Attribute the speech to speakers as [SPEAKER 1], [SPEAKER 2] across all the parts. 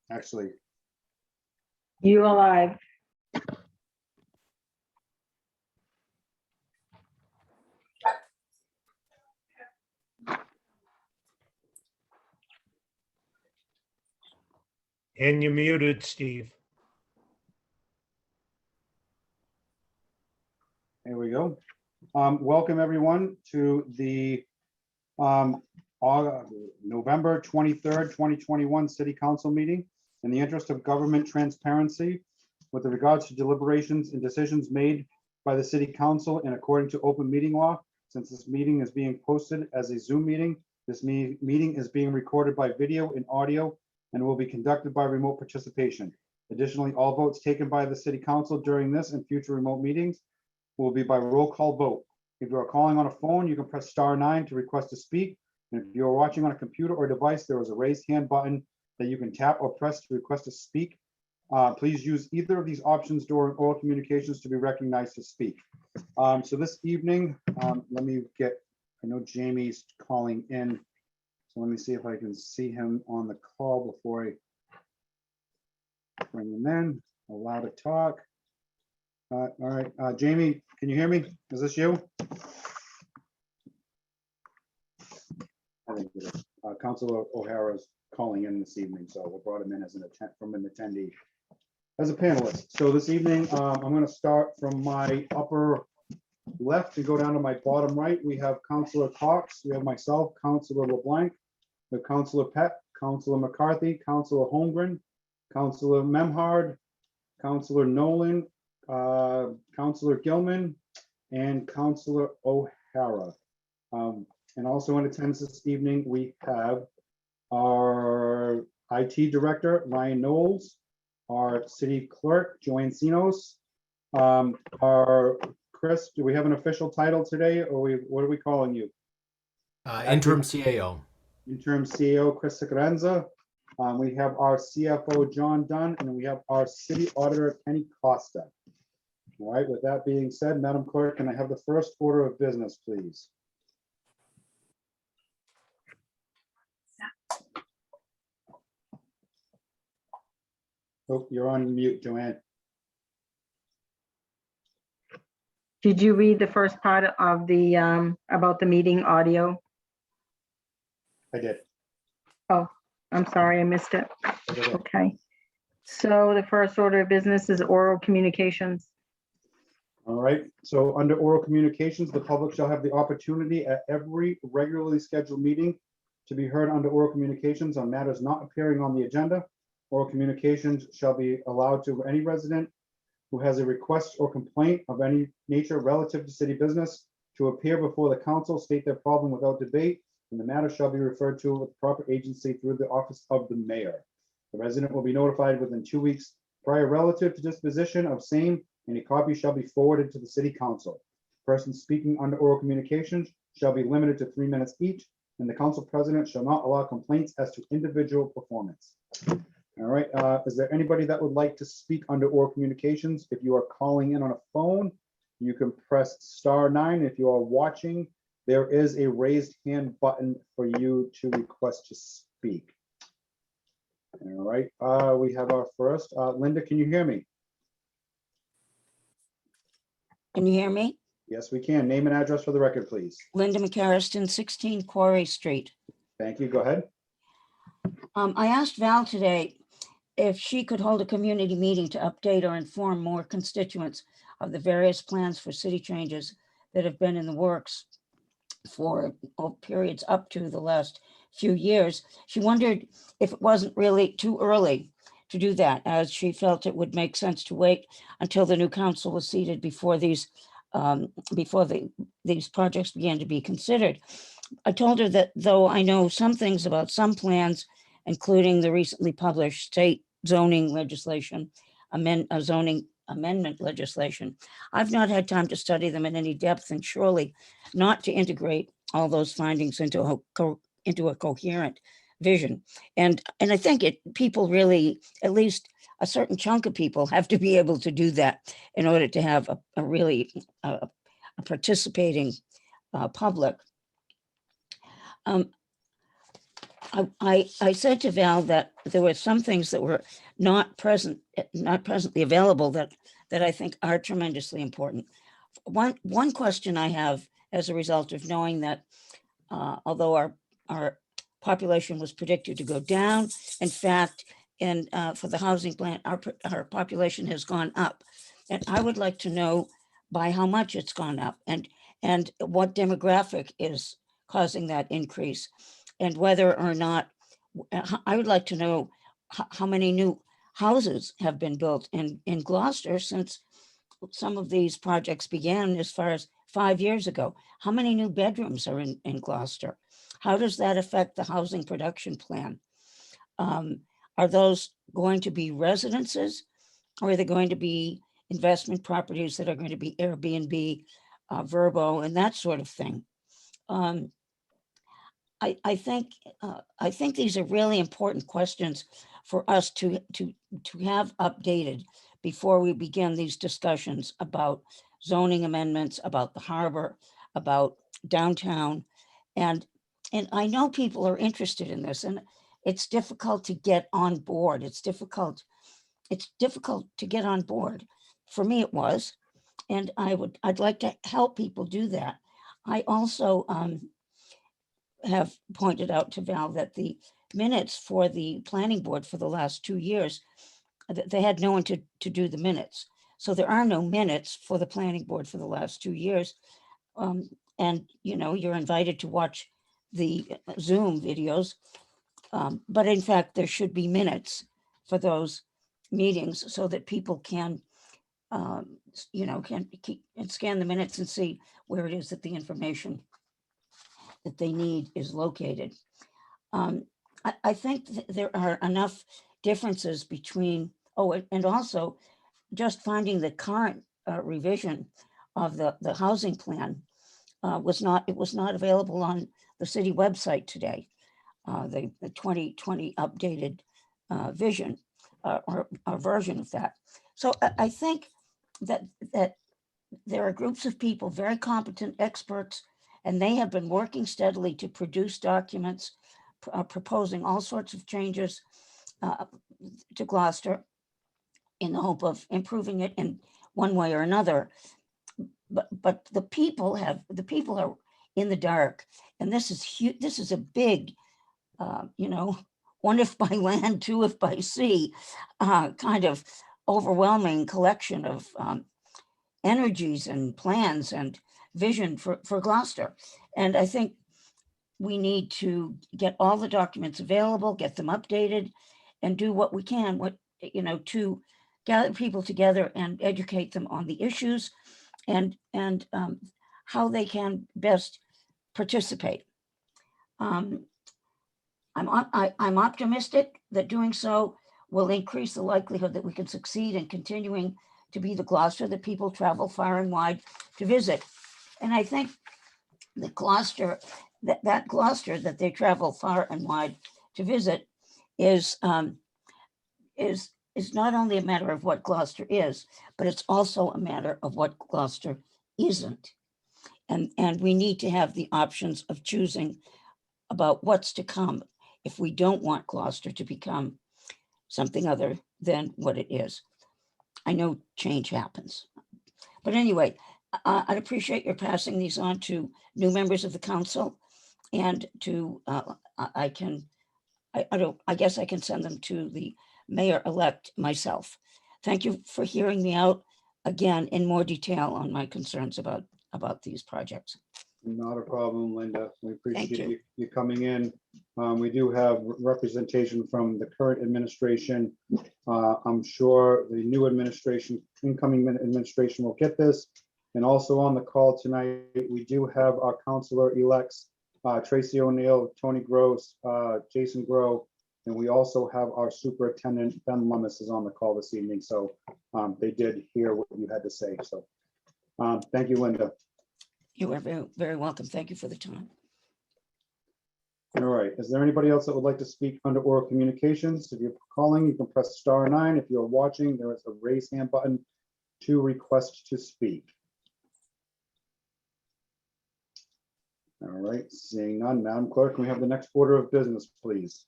[SPEAKER 1] actually.
[SPEAKER 2] You alive.
[SPEAKER 3] And you're muted, Steve.
[SPEAKER 1] There we go. Welcome everyone to the November 23rd, 2021 City Council meeting. In the interest of government transparency with regards to deliberations and decisions made by the City Council and according to open meeting law, since this meeting is being posted as a Zoom meeting, this meeting is being recorded by video and audio and will be conducted by remote participation. Additionally, all votes taken by the City Council during this and future remote meetings will be by roll call vote. If you are calling on a phone, you can press *9 to request to speak. And if you are watching on a computer or device, there is a raised hand button that you can tap or press to request to speak. Please use either of these options during oral communications to be recognized to speak. So this evening, let me get, I know Jamie's calling in. So let me see if I can see him on the call before I bring him in. Allow to talk. All right, Jamie, can you hear me? Is this you? I think it is. Councilor O'Hara's calling in this evening, so we brought him in as an attendee, as a panelist. So this evening, I'm going to start from my upper left and go down to my bottom right. We have Councilor Cox, we have myself, Councilor LeBlanc, we have Councilor Pett, Councilor McCarthy, Councilor Holmgren, Councilor Memhard, Councilor Nolan, Councilor Gilman, and Councilor O'Hara. And also in attendance this evening, we have our IT Director, Ryan Knowles, our City Clerk, Joanne Sinos, our Chris, do we have an official title today, or what are we calling you?
[SPEAKER 4] Interim CAO.
[SPEAKER 1] Interim CEO, Chris Scarenza. We have our CFO, John Dunn, and we have our City Auditor, Penny Costa. All right, with that being said, Madam Clerk, can I have the first order of business, please? Oh, you're on mute, Joanne.
[SPEAKER 2] Did you read the first part of the, about the meeting audio?
[SPEAKER 1] I did.
[SPEAKER 2] Oh, I'm sorry, I missed it.
[SPEAKER 1] Okay.
[SPEAKER 2] Okay. So the first order of business is oral communications.
[SPEAKER 1] All right, so under oral communications, the public shall have the opportunity at every regularly scheduled meeting to be heard under oral communications on matters not appearing on the agenda. Oral communications shall be allowed to any resident who has a request or complaint of any nature relative to city business to appear before the council, state their problem without debate, and the matter shall be referred to with the proper agency through the office of the mayor. The resident will be notified within 2 weeks prior relative to disposition of same, and a copy shall be forwarded to the city council. Persons speaking under oral communications shall be limited to 3 minutes each, and the council president shall not allow complaints as to individual performance. All right, is there anybody that would like to speak under oral communications? If you are calling in on a phone, you can press *9. If you are watching, there is a raised hand button for you to request to speak. All right, we have our first. Linda, can you hear me?
[SPEAKER 5] Can you hear me?
[SPEAKER 1] Yes, we can. Name and address for the record, please.
[SPEAKER 5] Linda McCarriston, 16 Quarry Street.
[SPEAKER 1] Thank you. Go ahead.
[SPEAKER 5] I asked Val today if she could hold a community meeting to update or inform more constituents of the various plans for city changes that have been in the works for periods up to the last few years. She wondered if it wasn't really too early to do that, as she felt it would make sense to wait until the new council was seated before these projects began to be considered. I told her that though I know some things about some plans, including the recently published state zoning legislation, zoning amendment legislation, I've not had time to study them in any depth, and surely not to integrate all those findings into a coherent vision. And I think people really, at least a certain chunk of people, have to be able to do that in order to have a really participating public. I said to Val that there were some things that were not presently available that I think are tremendously important. One question I have as a result of knowing that although our population was predicted to go down, in fact, and for the housing plan, our population has gone up. And I would like to know by how much it's gone up and what demographic is causing that increase, and whether or not, I would like to know how many new houses have been built in Gloucester since some of these projects began as far as 5 years ago. How many new bedrooms are in Gloucester? How does that affect the housing production plan? Are those going to be residences, or are they going to be investment properties that are going to be Airbnb, Verbo, and that sort of thing? I think these are really important questions for us to have updated before we begin these discussions about zoning amendments, about the harbor, about downtown. And I know people are interested in this, and it's difficult to get on board. It's difficult to get on board. For me, it was, and I'd like to help people do that. I also have pointed out to Val that the minutes for the planning board for the last 2 years, they had no one to do the minutes. So there are no minutes for the planning board for the last 2 years. And, you're invited to watch the Zoom videos. But in fact, there should be minutes for those meetings so that people can, can keep and scan the minutes and see where it is that the information that they need is located. I think there are enough differences between, and also just finding the current revision of the housing plan was not available on the city website today. The 2020 updated vision or version of that. So I think that there are groups of people, very competent experts, and they have been working steadily to produce documents proposing all sorts of changes to Gloucester in the hope of improving it in one way or another. But the people are in the dark, and this is huge. This is a big, one if by land, two if by sea, kind of overwhelming collection of energies and plans and vision for Gloucester. And I think we need to get all the documents available, get them updated, and do what we can, to gather people together and educate them on the issues and how they can best participate. I'm optimistic that doing so will increase the likelihood that we can succeed in continuing to be the Gloucester that people travel far and wide to visit. And I think the Gloucester, that Gloucester that they travel far and wide to visit is not only a matter of what Gloucester is, but it's also a matter of what Gloucester isn't. And we need to have the options of choosing about what's to come if we don't want Gloucester to become something other than what it is. I know change happens. But anyway, I'd appreciate your passing these on to new members of the council, and to I guess I can send them to the mayor-elect myself. Thank you for hearing me out again in more detail on my concerns about these projects.
[SPEAKER 1] Not a problem, Linda. We appreciate
[SPEAKER 5] you.
[SPEAKER 1] you coming in. We do have representation from the current administration. I'm sure the new administration, incoming administration, will get this. And also on the call tonight, we do have our councilor-elects, Tracy O'Neill, Tony Gross, Jason Grow, and we also have our superintendent, Ben Lummis, is on the call this evening. So they did hear what you had to say. So thank you, Linda.
[SPEAKER 5] You are very, very welcome. Thank you for the time.
[SPEAKER 1] All right. Is there anybody else that would like to speak under oral communications? If you're calling, you can press *9. If you're watching, there is a raise hand button to request to speak. All right, seeing none, Madam Clerk, can we have the next order of business, please?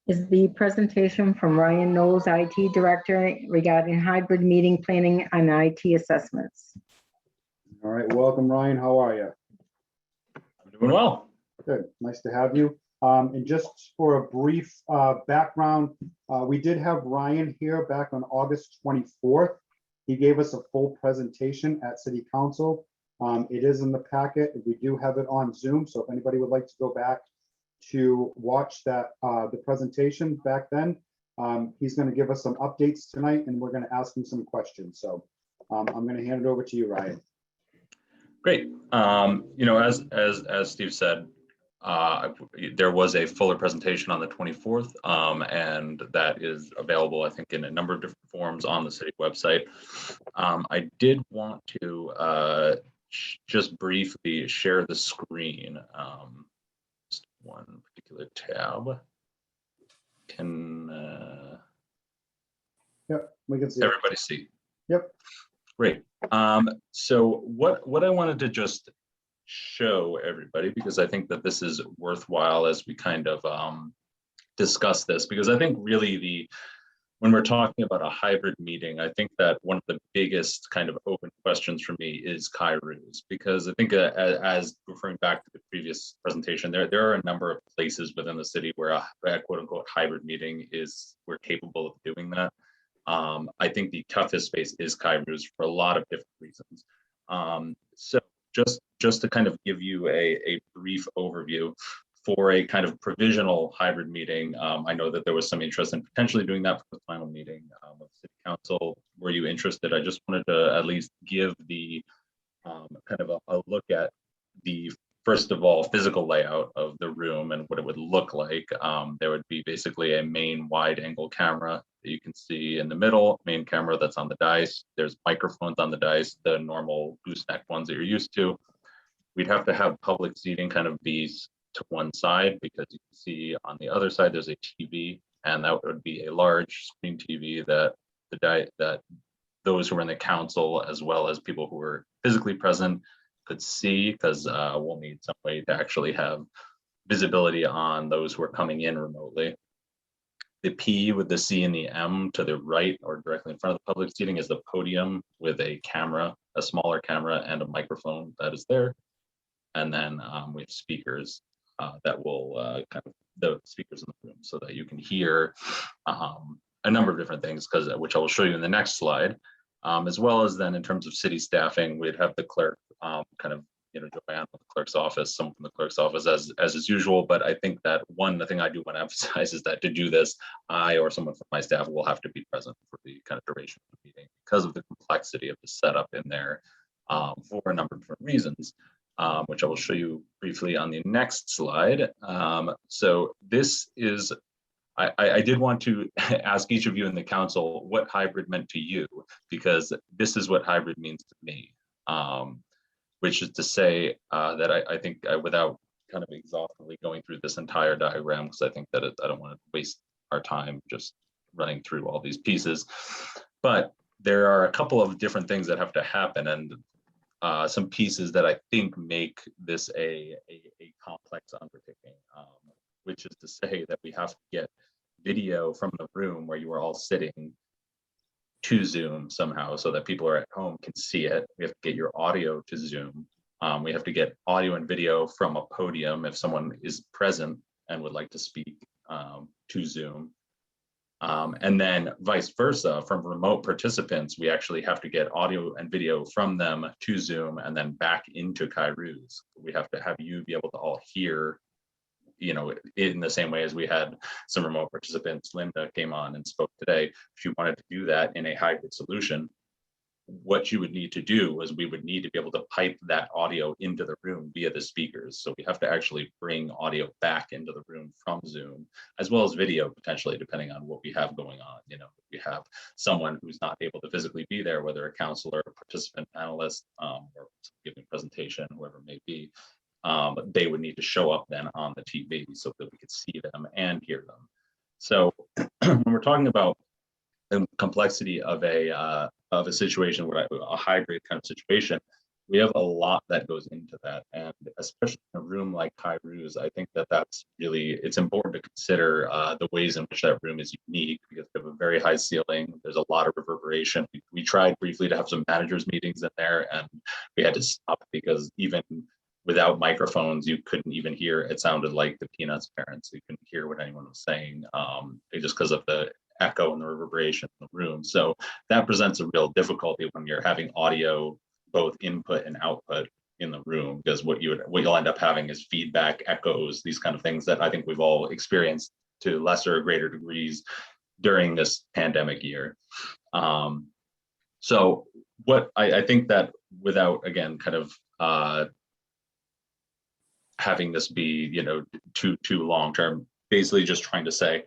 [SPEAKER 2] Is the presentation from Ryan Knowles, IT Director, regarding hybrid meeting planning and IT assessments.
[SPEAKER 1] All right, welcome, Ryan. How are you?
[SPEAKER 6] I'm doing well.
[SPEAKER 1] Good, nice to have you. And just for a brief background, we did have Ryan here back on August 24th. He gave us a full presentation at City Council. It is in the packet. We do have it on Zoom, so if anybody would like to go back to watch that, the presentation back then, he's going to give us some updates tonight, and we're going to ask him some questions. So I'm going to hand it over to you, Ryan.
[SPEAKER 6] Great. As Steve said, there was a fuller presentation on the 24th, and that is available, I think, in a number of different forms on the city website. I did want to just briefly share the screen. Just one particular tab. Can
[SPEAKER 1] Yep, we can see it.
[SPEAKER 6] everybody see?
[SPEAKER 1] Yep.
[SPEAKER 6] Great. So what I wanted to just show everybody, because I think that this is worthwhile as we kind of discuss this, because I think really when we're talking about a hybrid meeting, I think that one of the biggest kind of open questions for me is Kairos, because I think as referring back to the previous presentation, there are a number of places within the city where a quote unquote hybrid meeting we're capable of doing that. I think the toughest space is Kairos for a lot of different reasons. So just to kind of give you a brief overview for a kind of provisional hybrid meeting, I know that there was some interest in potentially doing that for the final meeting with City Council. Were you interested? I just wanted to at least give the kind of a look at the, first of all, physical layout of the room and what it would look like. There would be basically a main wide angle camera that you can see in the middle, main camera that's on the dais. There's microphones on the dais, the normal gooseneck ones that you're used to. We'd have to have public seating kind of be to one side, because you can see on the other side there's a TV, and that would be a large screen TV that those who are in the council, as well as people who are physically present, could see, because we'll need some way to actually have visibility on those who are coming in remotely. The P with the C and the M to the right or directly in front of the public seating is the podium with a camera, a smaller camera and a microphone that is there. And then we have speakers that will kind of the speakers in the room so that you can hear a number of different things, which I will show you in the next slide. As well as then in terms of city staffing, we'd have the clerk kind of, Joanne from the clerk's office, someone from the clerk's office as is usual. But I think that one thing I do want to emphasize is that to do this, I or someone from my staff will have to be present for the kind of duration of the meeting because of the complexity of the setup in there for a number of different reasons, which I will show you briefly on the next slide. So this is, I did want to ask each of you in the council what hybrid meant to you, because this is what hybrid means to me. Which is to say that I think without kind of exhaustively going through this entire diagram, because I think that I don't want to waste our time just running through all these pieces, but there are a couple of different things that have to happen, and some pieces that I think make this a complex undertaking, which is to say that we have to get video from the room where you are all sitting to Zoom somehow so that people are at home can see it. We have to get your audio to Zoom. We have to get audio and video from a podium if someone is present and would like to speak to Zoom. And then vice versa, from remote participants, we actually have to get audio and video from them to Zoom and then back into Kairos. We have to have you be able to all hear, in the same way as we had some remote participants. Linda came on and spoke today. If you wanted to do that in a hybrid solution, what you would need to do is we would need to be able to pipe that audio into the room via the speakers. So we have to actually bring audio back into the room from Zoom, as well as video potentially, depending on what we have going on. If we have someone who's not able to physically be there, whether a counselor, a participant, analyst, or giving a presentation, whoever it may be, they would need to show up then on the TV so that we could see them and hear them. So when we're talking about the complexity of a situation where a hybrid kind of situation, we have a lot that goes into that. And especially in a room like Kairos, I think that that's really, it's important to consider the ways in which that room is unique because we have a very high ceiling. There's a lot of reverberation. We tried briefly to have some managers meetings in there and we had to stop because even without microphones, you couldn't even hear. It sounded like the Peanuts parents. You couldn't hear what anyone was saying just because of the echo and the reverberation in the room. So that presents a real difficulty when you're having audio, both input and output in the room, because what you'll end up having is feedback, echoes, these kind of things that I think we've all experienced to lesser or greater degrees during this pandemic year. So what I think that without, again, kind of having this be, too long term, basically just trying to say,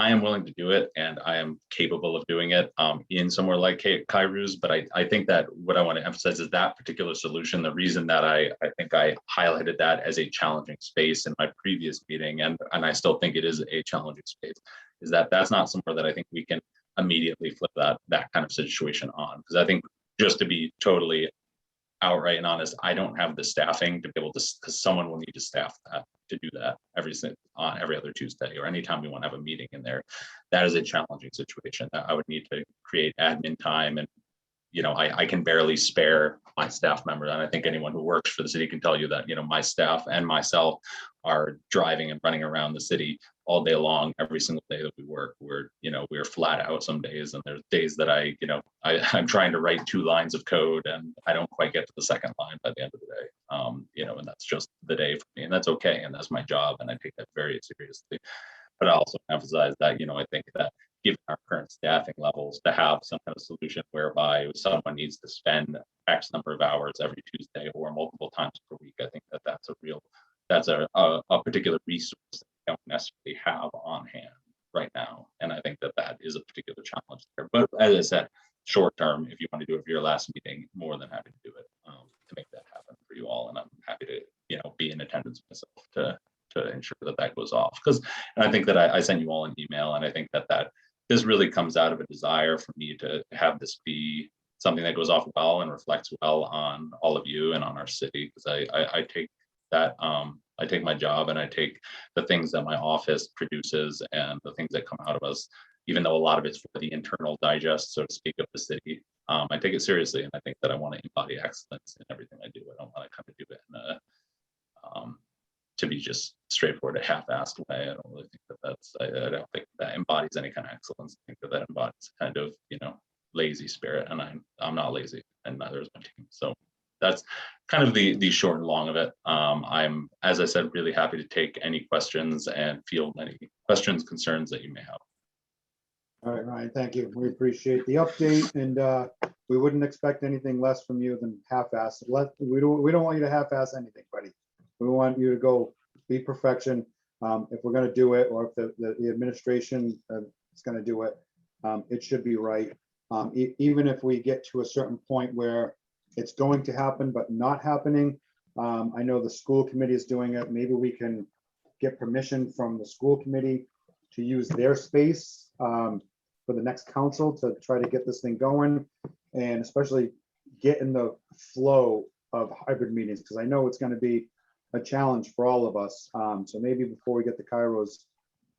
[SPEAKER 6] I am willing to do it and I am capable of doing it in somewhere like Kairos. But I think that what I want to emphasize is that particular solution. The reason that I think I highlighted that as a challenging space in my previous meeting, and I still think it is a challenging space, is that that's not somewhere that I think we can immediately flip that kind of situation on. Because I think, just to be totally outright and honest, I don't have the staffing to be able to, because someone will need to staff that, to do that every other Tuesday or anytime we want to have a meeting in there. That is a challenging situation that I would need to create admin time, and I can barely spare my staff members. And I think anyone who works for the city can tell you that my staff and myself are driving and running around the city all day long, every single day that we work. We're flat out some days, and there's days that I'm trying to write 2 lines of code and I don't quite get to the second line by the end of the day. And that's just the day for me, and that's okay, and that's my job, and I take that very seriously. But I also emphasize that I think that given our current staffing levels, to have some kind of solution whereby someone needs to spend X number of hours every Tuesday or multiple times per week, I think that that's a particular resource that we don't necessarily have on hand right now. And I think that is a particular challenge there. But as I said, short term, if you want to do it for your last meeting, more than happy to do it to make that happen for you all. And I'm happy to be in attendance myself to ensure that goes off. And I think that I sent you all an email, and I think that this really comes out of a desire for me to have this be something that goes off well and reflects well on all of you and on our city. Because I take that, I take my job and I take the things that my office produces and the things that come out of us, even though a lot of it's for the internal digest, so to speak, of the city. I take it seriously, and I think that I want to embody excellence in everything I do. I don't want to kind of do it in a to be just straightforward, a half-assed way. I don't really think I don't think that embodies any kind of excellence. I think that embodies kind of, lazy spirit, and I'm not lazy, and neither is my team. So that's kind of the short and long of it. I'm, as I said, really happy to take any questions and field any questions, concerns that you may have.
[SPEAKER 1] All right, Ryan, thank you. We appreciate the update, and we wouldn't expect anything less from you than half-assed. We don't want you to half-ass anything, buddy. We want you to go be perfection. If we're going to do it, or if the administration is going to do it, it should be right. Even if we get to a certain point where it's going to happen but not happening, I know the school committee is doing it. Maybe we can get permission from the school committee to use their space for the next council to try to get this thing going, and especially get in the flow of hybrid meetings, because I know it's going to be a challenge for all of us. So maybe before we get the Kairos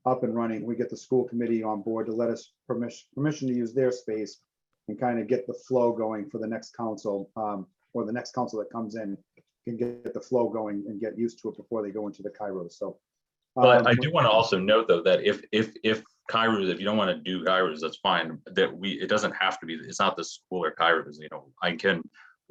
[SPEAKER 1] up and running, we get the school committee on board to let us permission to use their space and kind of get the flow going for the next council, or the next council that comes in can get the flow going and get used to it before they go into the Kairos. So,
[SPEAKER 6] but I do want to also note though that if Kairos, if you don't want to do Kairos, that's fine. That it doesn't have to be. It's not the school or Kairos.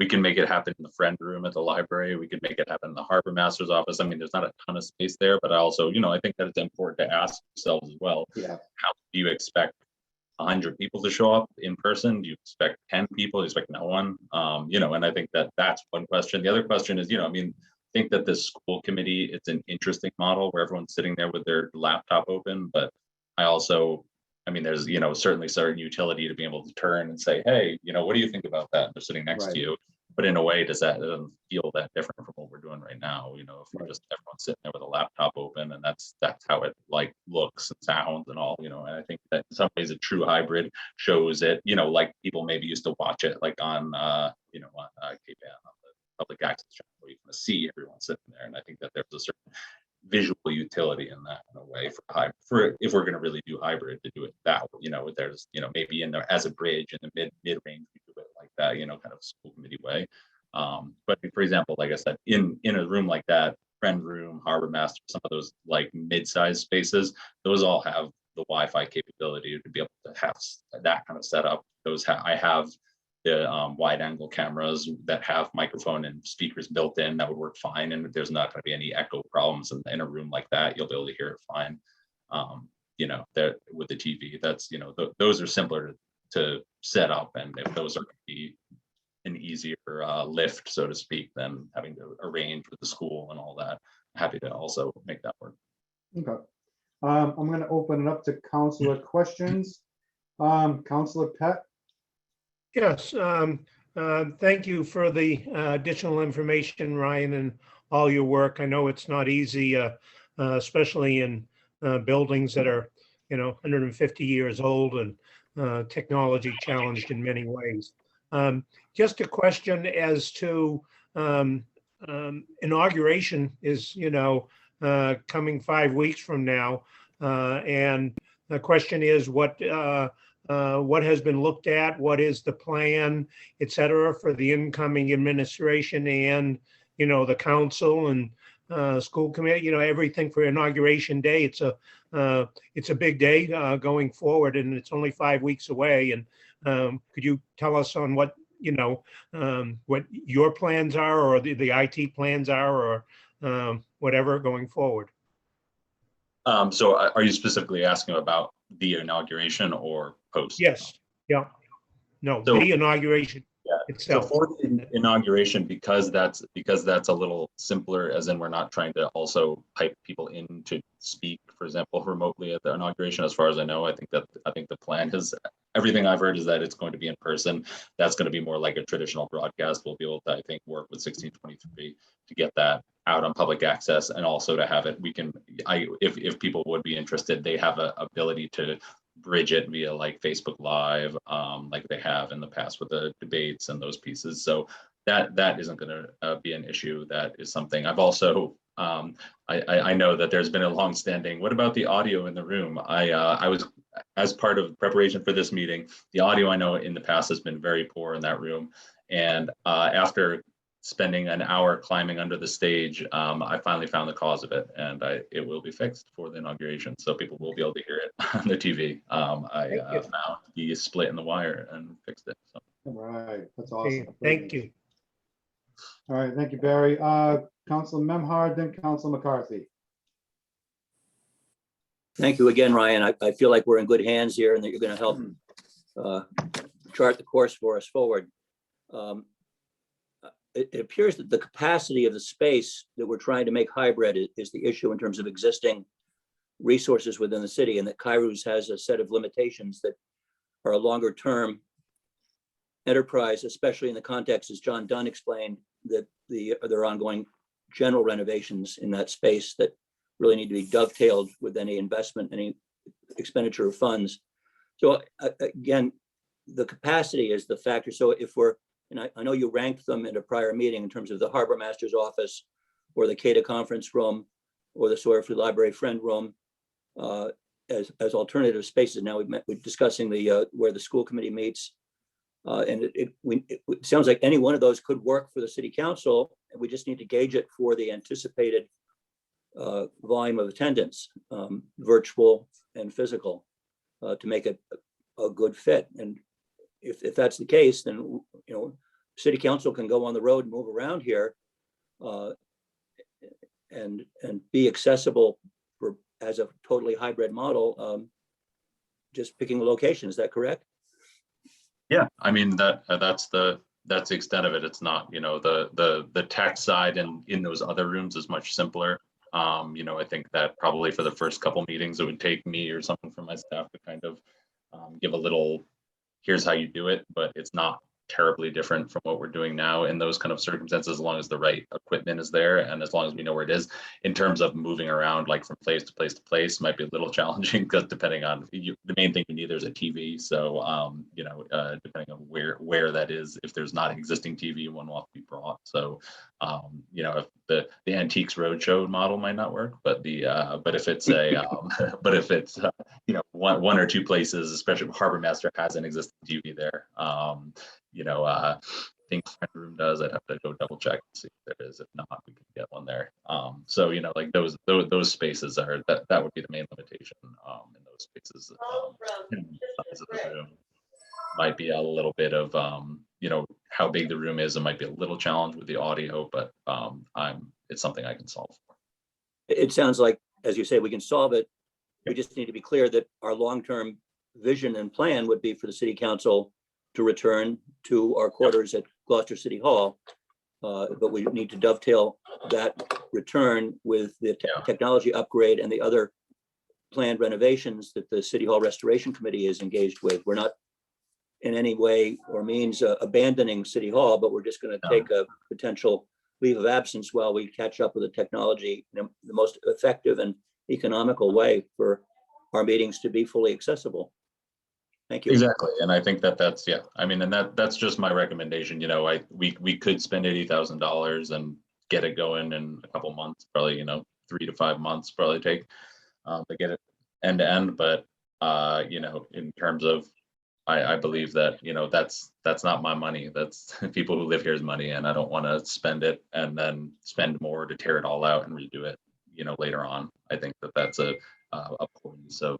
[SPEAKER 6] We can make it happen in the friend room at the library. We could make it happen in the harbor master's office. I mean, there's not a ton of space there, but I also, I think that it's important to ask yourselves as well.
[SPEAKER 1] Yeah.
[SPEAKER 6] How do you expect 100 people to show up in person? Do you expect 10 people? Do you expect no one? And I think that that's one question. The other question is, I think that the school committee, it's an interesting model where everyone's sitting there with their laptop open, but there's, certainly certain utility to be able to turn and say, hey, what do you think about that? And they're sitting next to you. But in a way, it doesn't feel that different from what we're doing right now. If we're just everyone's sitting there with a laptop open, and that's how it looks and sounds and all, and I think that in some ways a true hybrid shows it, like people maybe used to watch it like on, on KBN, on public access channel where you kind of see everyone sitting there. And I think that there's a certain visual utility in that in a way for if we're going to really do hybrid, to do it that way, there's, maybe in there as a bridge in the mid range, we do it like that, kind of school committee way. But for example, like I said, in a room like that, Friend Room, Harbor Master, some of those like mid-sized spaces, those all have the Wi-Fi capability to be able to have that kind of setup. I have the wide angle cameras that have microphone and speakers built in that would work fine, and there's not going to be any echo problems in a room like that. You'll be able to hear it fine. That with the TV, that's those are simpler to set up, and if those are going to be an easier lift, so to speak, than having to arrange with the school and all that. I'm happy to also make that work.
[SPEAKER 1] Okay. I'm going to open it up to councilor questions. Councilor Pett.
[SPEAKER 3] Yes, thank you for the additional information, Ryan, and all your work. I know it's not easy, especially in buildings that are, 150 years old and technology challenged in many ways. Just a question as to inauguration is, coming 5 weeks from now. And the question is what has been looked at, what is the plan, et cetera, for the incoming administration and, the council and school committee, everything for inauguration day. It's a big day going forward, and it's only 5 weeks away. And could you tell us on what, what your plans are, or the IT plans are, or whatever going forward?
[SPEAKER 6] So are you specifically asking about the inauguration or post?
[SPEAKER 3] Yes. Yeah. No,
[SPEAKER 6] So-
[SPEAKER 3] the inauguration
[SPEAKER 6] Yeah. So
[SPEAKER 3] itself.
[SPEAKER 6] for the inauguration, because that's a little simpler, as in we're not trying to also pipe people in to speak, for example, remotely at the inauguration. As far as I know, I think the plan is, everything I've heard is that it's going to be in person. That's going to be more like a traditional broadcast. We'll be able to, I think, work with 1623 to get that out on public access, and also to have it, if people would be interested, they have an ability to bridge it via like Facebook Live, like they have in the past with the debates and those pieces. So that isn't going to be an issue. That is something I've also, I know that there's been a long-standing, what about the audio in the room? I was, as part of preparation for this meeting, the audio I know in the past has been very poor in that room. And after spending an hour climbing under the stage, I finally found the cause of it, and it will be fixed for the inauguration, so people will be able to hear it on the TV. I found the split in the wire and fixed it. So.
[SPEAKER 1] All right, that's
[SPEAKER 3] Okay,
[SPEAKER 1] awesome.
[SPEAKER 3] thank you.
[SPEAKER 1] All right, thank you, Barry. Council Memhard, then Council McCarthy.
[SPEAKER 7] Thank you again, Ryan. I feel like we're in good hands here and that you're going to help chart the course for us forward. It appears that the capacity of the space that we're trying to make hybrid is the issue in terms of existing resources within the city, and that Kairos has a set of limitations that are a longer term enterprise, especially in the context, as John Dunn explained, that there are ongoing general renovations in that space that really need to be dovetailed with any investment, any expenditure of funds. So again, the capacity is the factor. So if we're, and I know you ranked them in a prior meeting in terms of the Harbor Master's office or the CADA conference room or the Sawyer Free Library Friend room as alternative spaces. Now we're discussing where the school committee meets. And it sounds like any one of those could work for the city council, and we just need to gauge it for the anticipated volume of attendance, virtual and physical, to make it a good fit. And if that's the case, then city council can go on the road and move around here and be accessible as a totally hybrid model, just picking a location. Is that correct?
[SPEAKER 6] Yeah, I mean that's the extent of it. It's not, the tech side and in those other rooms is much simpler. I think that probably for the first couple meetings, it would take me or someone from my staff to kind of give a little, here's how you do it, but it's not terribly different from what we're doing now in those kind of circumstances, as long as the right equipment is there and as long as we know where it is. In terms of moving around, like from place to place to place, might be a little challenging because depending on the main thing you need, there's a TV. So, depending on where that is, if there's not an existing TV, one will have to be brought. So, if the Antiques Roadshow model might not work, but but if it's a but if it's one or two places, especially Harbor Master has an existing TV there. I think Friend Room does. I'd have to go double check and see if there is. If not, we can get one there. So like those spaces are that would be the main limitation in those spaces. And the size of the room might be a little bit of how big the room is. It might be a little challenge with the audio, but it's something I can solve for.
[SPEAKER 7] It sounds like, as you say, we can solve it. We just need to be clear that our long-term vision and plan would be for the city council to return to our quarters at Gloucester City Hall. But we need to dovetail that return with the technology upgrade and the other planned renovations that the City Hall Restoration Committee is engaged with. We're not in any way or means abandoning City Hall, but we're just going to take a potential leave of absence while we catch up with the technology in the most effective and economical way for our meetings to be fully accessible. Thank you.
[SPEAKER 6] Exactly, and I think that's and that's just my recommendation. We could spend $80,000 and get it going in a couple months, probably 3 to 5 months probably take to get it end to end. But in terms of I believe that that's not my money. That's people who live here's money, and I don't want to spend it and then spend more to tear it all out and redo it later on. I think that's a poor use of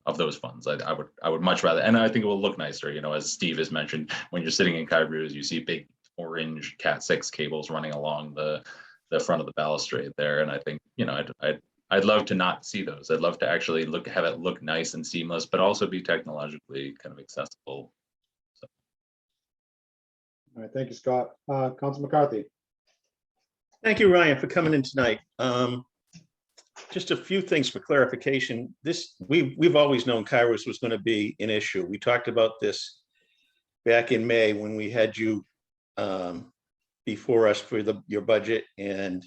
[SPEAKER 6] of those funds. I would much rather, and I think it will look nicer, as Steve has mentioned, when you're sitting in Kairos, you see big orange Cat6 cables running along the front of the balustrade there. And I think, I'd love to not see those. I'd love to actually have it look nice and seamless, but also be technologically kind of accessible. So.
[SPEAKER 1] All right, thank you, Scott. Council McCarthy.
[SPEAKER 8] Thank you, Ryan, for coming in tonight. Just a few things for clarification. We've always known Kairos was going to be an issue. We talked about this back in May when we had you before us for your budget and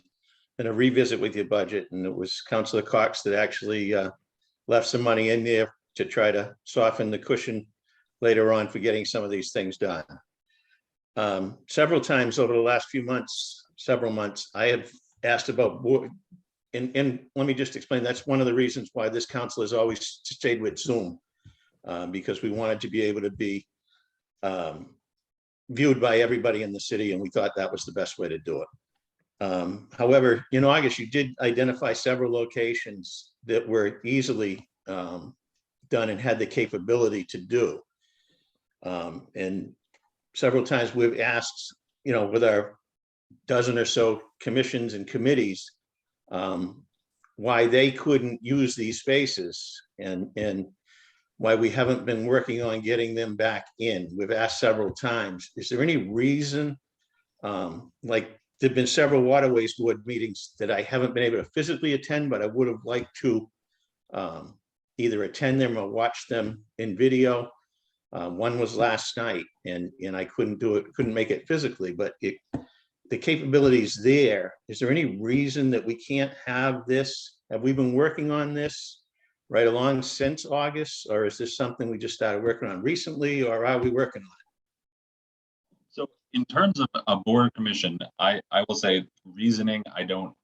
[SPEAKER 8] a revisit with your budget. And it was Councilor Cox that actually left some money in there to try to soften the cushion later on for getting some of these things done. Several times over the last several months, I have asked about and let me just explain, that's one of the reasons why this council has always stayed with Zoom, because we wanted to be able to be viewed by everybody in the city, and we thought that was the best way to do it. However, in August, you did identify several locations that were easily done and had the capability to do. And several times we've asked, with our dozen or so commissions and committees, why they couldn't use these spaces and why we haven't been working on getting them back in. We've asked several times, is there any reason, like there've been several Waterways Board meetings that I haven't been able to physically attend, but I would have liked to either attend them or watch them in video. One was last night and I couldn't make it physically, but the capabilities there. Is there any reason that we can't have this? Have we been working on this right along since August, or is this something we just started working on recently, or are we working on it?
[SPEAKER 6] So in terms of a board commission, I will say reasoning, I don't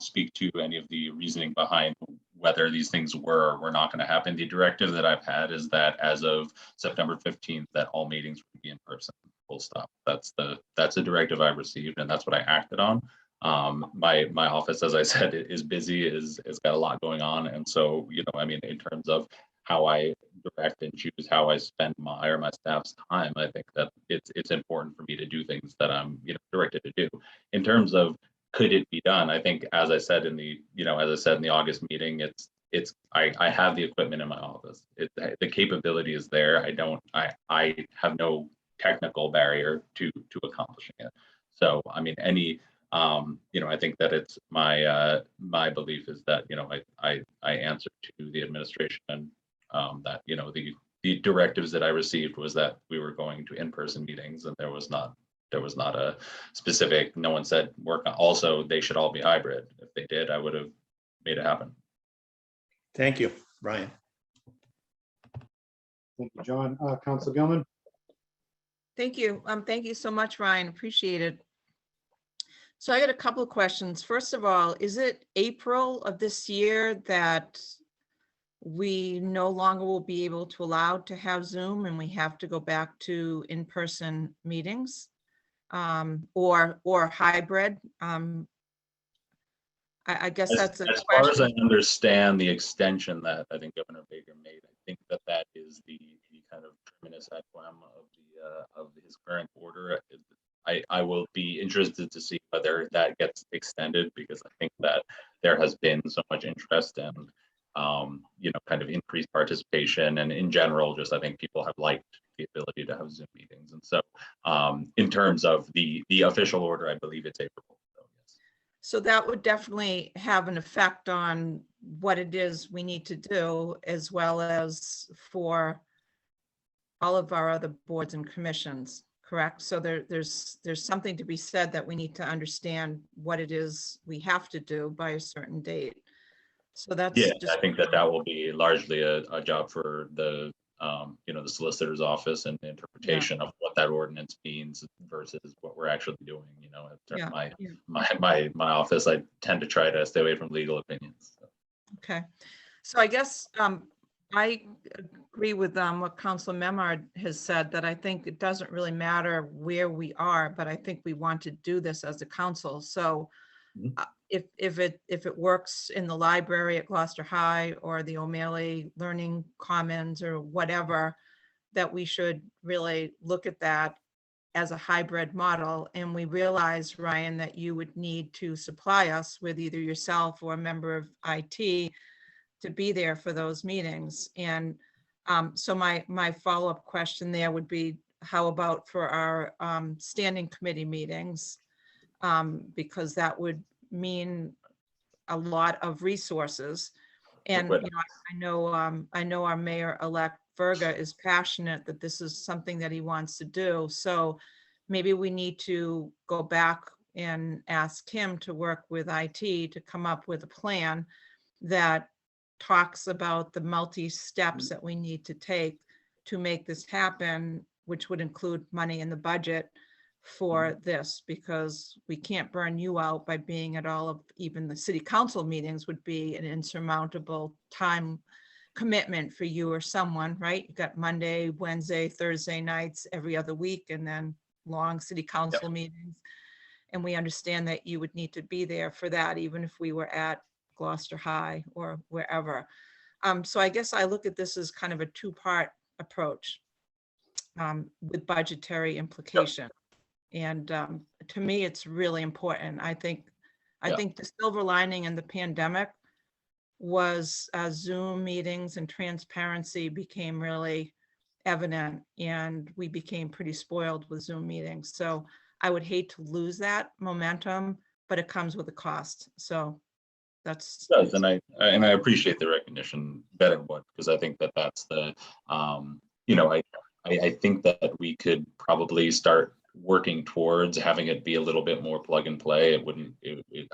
[SPEAKER 6] speak to any of the reasoning behind whether these things were or were not going to happen. The directive that I've had is that as of September 15th, that all meetings would be in person. Full stop. That's the directive I received, and that's what I acted on. My office, as I said, is busy, is got a lot going on, and so in terms of how I direct and choose how I spend my or my staff's time, I think that it's important for me to do things that I'm directed to do. In terms of could it be done, I think as I said in the August meeting, I have the equipment in my office. The capability is there. I have no technical barrier to accomplishing it. So I think that it's my belief is that I answer to the administration and that the directives that I received was that we were going to in-person meetings, and there was not a specific, no one said work. Also, they should all be hybrid. If they did, I would have made it happen.
[SPEAKER 8] Thank you, Ryan.
[SPEAKER 1] Thank you, John. Council Gilman?
[SPEAKER 9] Thank you. Thank you so much, Ryan. Appreciate it. So I got a couple of questions. First of all, is it April of this year that we no longer will be able to allow to have Zoom and we have to go back to in-person meetings? Or hybrid? I guess that's a
[SPEAKER 6] As far as I
[SPEAKER 9] question.
[SPEAKER 6] understand the extension that I think Governor Baker made, I think that is the kind of terminus ad quem of his current order. I will be interested to see whether that gets extended, because I think that there has been so much interest and kind of increased participation, and in general, just I think people have liked the ability to have Zoom meetings. And so in terms of the official order, I believe it's April. So, yes.
[SPEAKER 9] So that would definitely have an effect on what it is we need to do, as well as for all of our other boards and commissions, correct? So there's something to be said that we need to understand what it is we have to do by a certain date. So that's
[SPEAKER 6] Yeah,
[SPEAKER 9] just,
[SPEAKER 6] I think that will be largely a job for the the solicitor's office and the interpretation of what that ordinance means versus what we're actually doing.
[SPEAKER 9] Yeah,
[SPEAKER 6] My office, I tend to try to stay away from legal opinions. So.
[SPEAKER 9] Okay. So I guess I agree with what Councilor Memard has said, that I think it doesn't really matter where we are, but I think we want to do this as a council. So if it works in the library at Gloucester High or the O'Malley Learning Commons or whatever, that we should really look at that as a hybrid model. And we realize, Ryan, that you would need to supply us with either yourself or a member of IT to be there for those meetings. And so my follow-up question there would be, how about for our standing committee meetings? Because that would mean a lot of resources. And I know our mayor-elect Verga is passionate that this is something that he wants to do. So maybe we need to go back and ask him to work with IT to come up with a plan that talks about the multi-steps that we need to take to make this happen, which would include money in the budget for this, because we can't burn you out by being at all of even the city council meetings would be an insurmountable time commitment for you or someone, right? You've got Monday, Wednesday, Thursday nights every other week, and then long city council meetings. And we understand that you would need to be there for that, even if we were at Gloucester High or wherever. So I guess I look at this as kind of a two-part approach with budgetary implication. And to me, it's really important. I think the silver lining in the pandemic was Zoom meetings and transparency became really evident, and we became pretty spoiled with Zoom meetings. So I would hate to lose that momentum, but it comes with a cost. So that's.
[SPEAKER 6] It does, and I appreciate the recognition better one, because I think that's the I think that we could probably start working towards having it be a little bit more plug and play.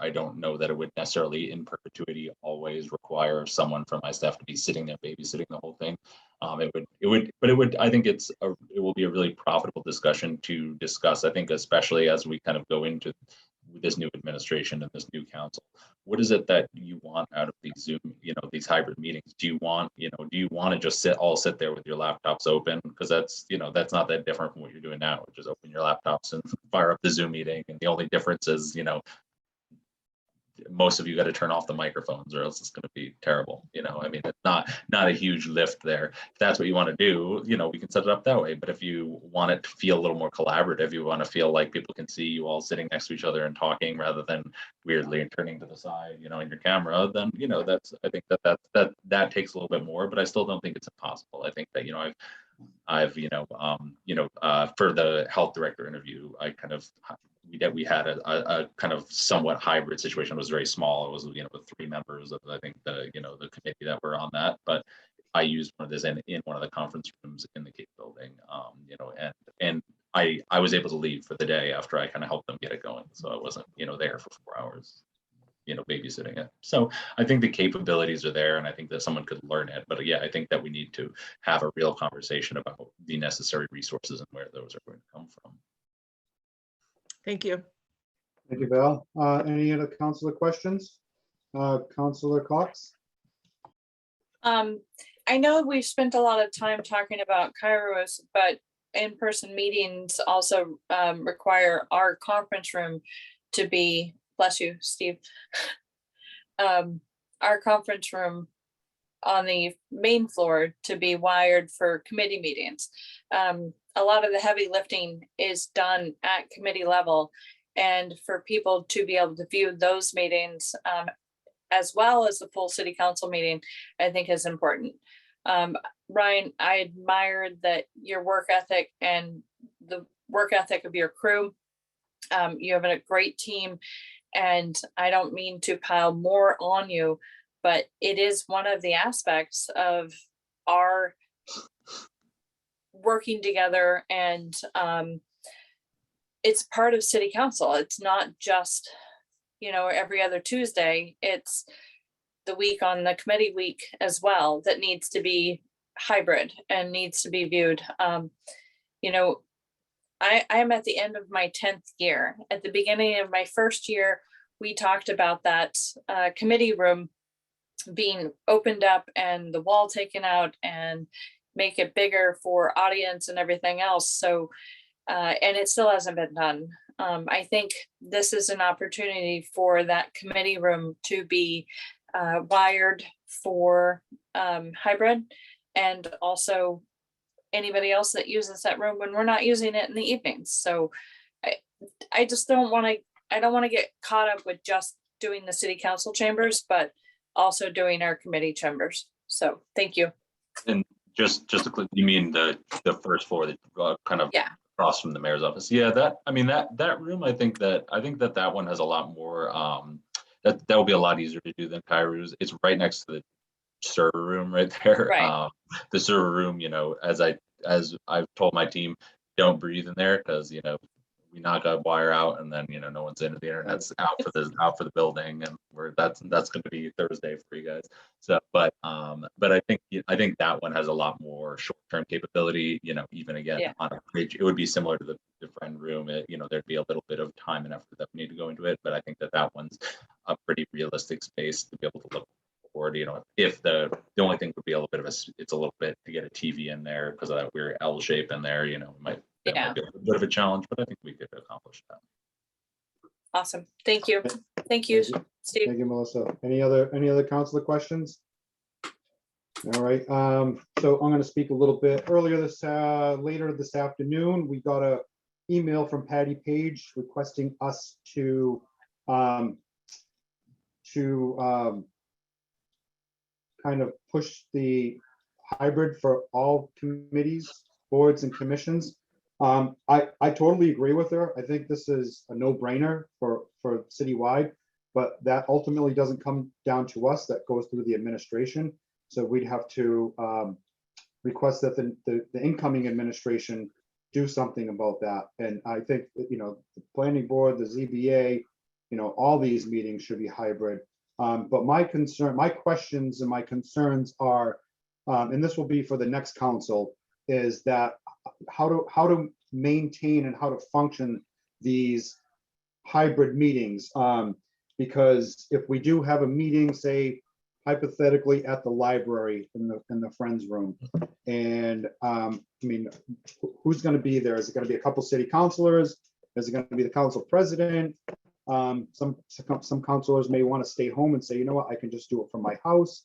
[SPEAKER 6] I don't know that it would necessarily in perpetuity always require someone from my staff to be sitting there babysitting the whole thing. I think it will be a really profitable discussion to discuss. I think especially as we kind of go into this new administration and this new council, what is it that you want out of these Zoom, these hybrid meetings? Do you want to just sit there with your laptops open? Because that's not that different from what you're doing now. Just open your laptops and fire up the Zoom meeting. And the only difference is, most of you got to turn off the microphones or else it's going to be terrible. It's not a huge lift there. If that's what you want to do, we can set it up that way. But if you want it to feel a little more collaborative, you want to feel like people can see you all sitting next to each other and talking rather than weirdly turning to the side, in your camera, then, I think that takes a little bit more, but I still don't think it's impossible. I think that, I've for the health director interview, we had a kind of somewhat hybrid situation. It was very small. It was, with 3 members of, I think, the committee that were on that. But I used one of this in one of the conference rooms in the Cape building, you know, and I was able to leave for the day after I kind of helped them get it going. So I wasn't, you know, there for 4 hours, you know, babysitting it. So I think the capabilities are there and I think that someone could learn it. But yeah, I think that we need to have a real conversation about the necessary resources and where those are going to come from.
[SPEAKER 9] Thank you.
[SPEAKER 1] Thank you, Val. Any other councilor questions? Councilor Cox?
[SPEAKER 10] I know we've spent a lot of time talking about Kairos, but in-person meetings also require our conference room to be, bless you, Steve. Our conference room on the main floor to be wired for committee meetings. A lot of the heavy lifting is done at committee level, and for people to be able to view those meetings as well as the full city council meeting, I think is important. Ryan, I admire that your work ethic and the work ethic of your crew. You have a great team, and I don't mean to pile more on you, but it is one of the aspects of our working together, and it's part of city council. It's not just, you know, every other Tuesday. It's the week on the committee week as well that needs to be hybrid and needs to be viewed. You know, I am at the end of my 10th year. At the beginning of my first year, we talked about that committee room being opened up and the wall taken out and make it bigger for audience and everything else. So, and it still hasn't been done. I think this is an opportunity for that committee room to be wired for hybrid, and also anybody else that uses that room when we're not using it in the evenings. So I just don't want to, I don't want to get caught up with just doing the city council chambers, but also doing our committee chambers. So thank you.
[SPEAKER 6] And just to click, you mean the first floor that kind of
[SPEAKER 10] Yeah.
[SPEAKER 6] across from the mayor's office? Yeah, that, I mean, that room, I think that one has a lot more, that will be a lot easier to do than Kairos. It's right next to the server room right there.
[SPEAKER 10] Right.
[SPEAKER 6] The server room, you know, as I've told my team, don't breathe in there because, you know, we knock a wire out and then, you know, no one's in it. The internet's out for the building, and that's going to be Thursday for you guys. So, but I think that one has a lot more short-term capability. You know, even again,
[SPEAKER 10] Yeah.
[SPEAKER 6] on a bridge, it would be similar to the friend room. You know, there'd be a little bit of time and effort that we need to go into it, but I think that one's a pretty realistic space to be able to look forward. You know, if the only thing would be a little bit of it's a little bit to get a TV in there because of that weird L shape in there. You know, might be a bit of a challenge, but I think we could accomplish that.
[SPEAKER 10] Awesome. Thank you. Thank you, Steve.
[SPEAKER 1] Thank you, Melissa. Any other councilor questions? All right, so I'm going to speak a little bit earlier later this afternoon. We got a email from Patty Page requesting us to kind of push the hybrid for all committees, boards, and commissions. I totally agree with her. I think this is a no-brainer for citywide, but that ultimately doesn't come down to us. That goes through the administration. So we'd have to request that the incoming administration do something about that. And I think that, you know, the planning board, the ZBA, you know, all these meetings should be hybrid. But my questions and my concerns are, and this will be for the next council, is that how to maintain and how to function these hybrid meetings. Because if we do have a meeting, say hypothetically at the library in the Friends room, and I mean, who's going to be there? Is it going to be a couple city councilors? Is it going to be the council president? Some councilors may want to stay home and say, you know what, I can just do it from my house.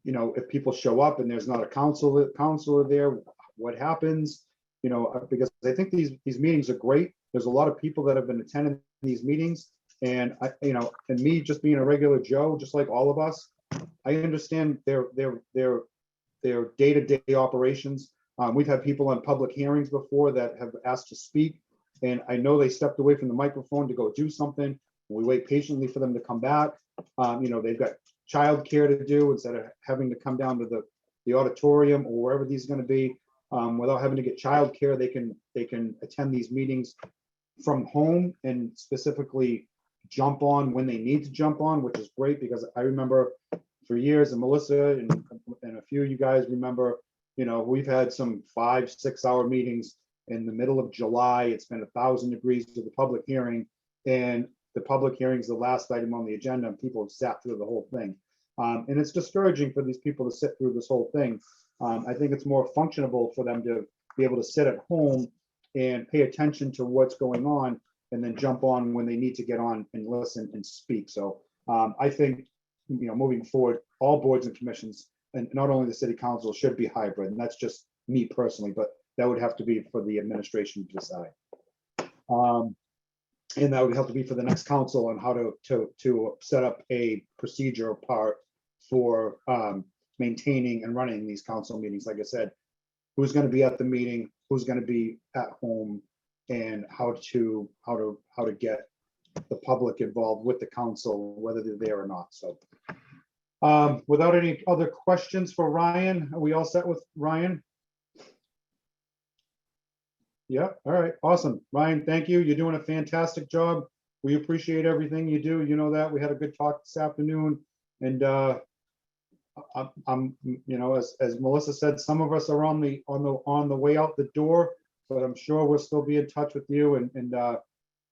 [SPEAKER 1] You know, if people show up and there's not a counselor there, what happens? You know, because I think these meetings are great. There's a lot of people that have been attending these meetings, and you know, and me just being a regular Joe, just like all of us, I understand their day-to-day operations. We've had people on public hearings before that have asked to speak, and I know they stepped away from the microphone to go do something. We wait patiently for them to come back. You know, they've got childcare to do, instead of having to come down to the auditorium or wherever these are gonna be, without having to get childcare, they can attend these meetings from home and specifically jump on when they need to jump on, which is great, because I remember for years, and Melissa and a few of you guys remember, we've had some 5-6 hour meetings in the middle of July. It's been 1,000 degrees to the public hearing, and the public hearing is the last item on the agenda, and people have sat through the whole thing. And it's discouraging for these people to sit through this whole thing. I think it's more functionable for them to be able to sit at home and pay attention to what's going on, and then jump on when they need to get on and listen and speak. So I think, moving forward, all boards and commissions, and not only the city council, should be hybrid. And that's just me personally, but that would have to be for the administration to decide. And that would have to be for the next council on how to set up a procedure part for maintaining and running these council meetings. Like I said, who's going to be at the meeting, who's going to be at home, and how to get the public involved with the council, whether they're there or not. So without any other questions for Ryan, are we all set with Ryan? Yeah, all right, awesome. Ryan, thank you. You're doing a fantastic job. We appreciate everything you do. You know that. We had a good talk this afternoon, and I'm as Melissa said, some of us are on the way out the door, but I'm sure we'll still be in touch with you, and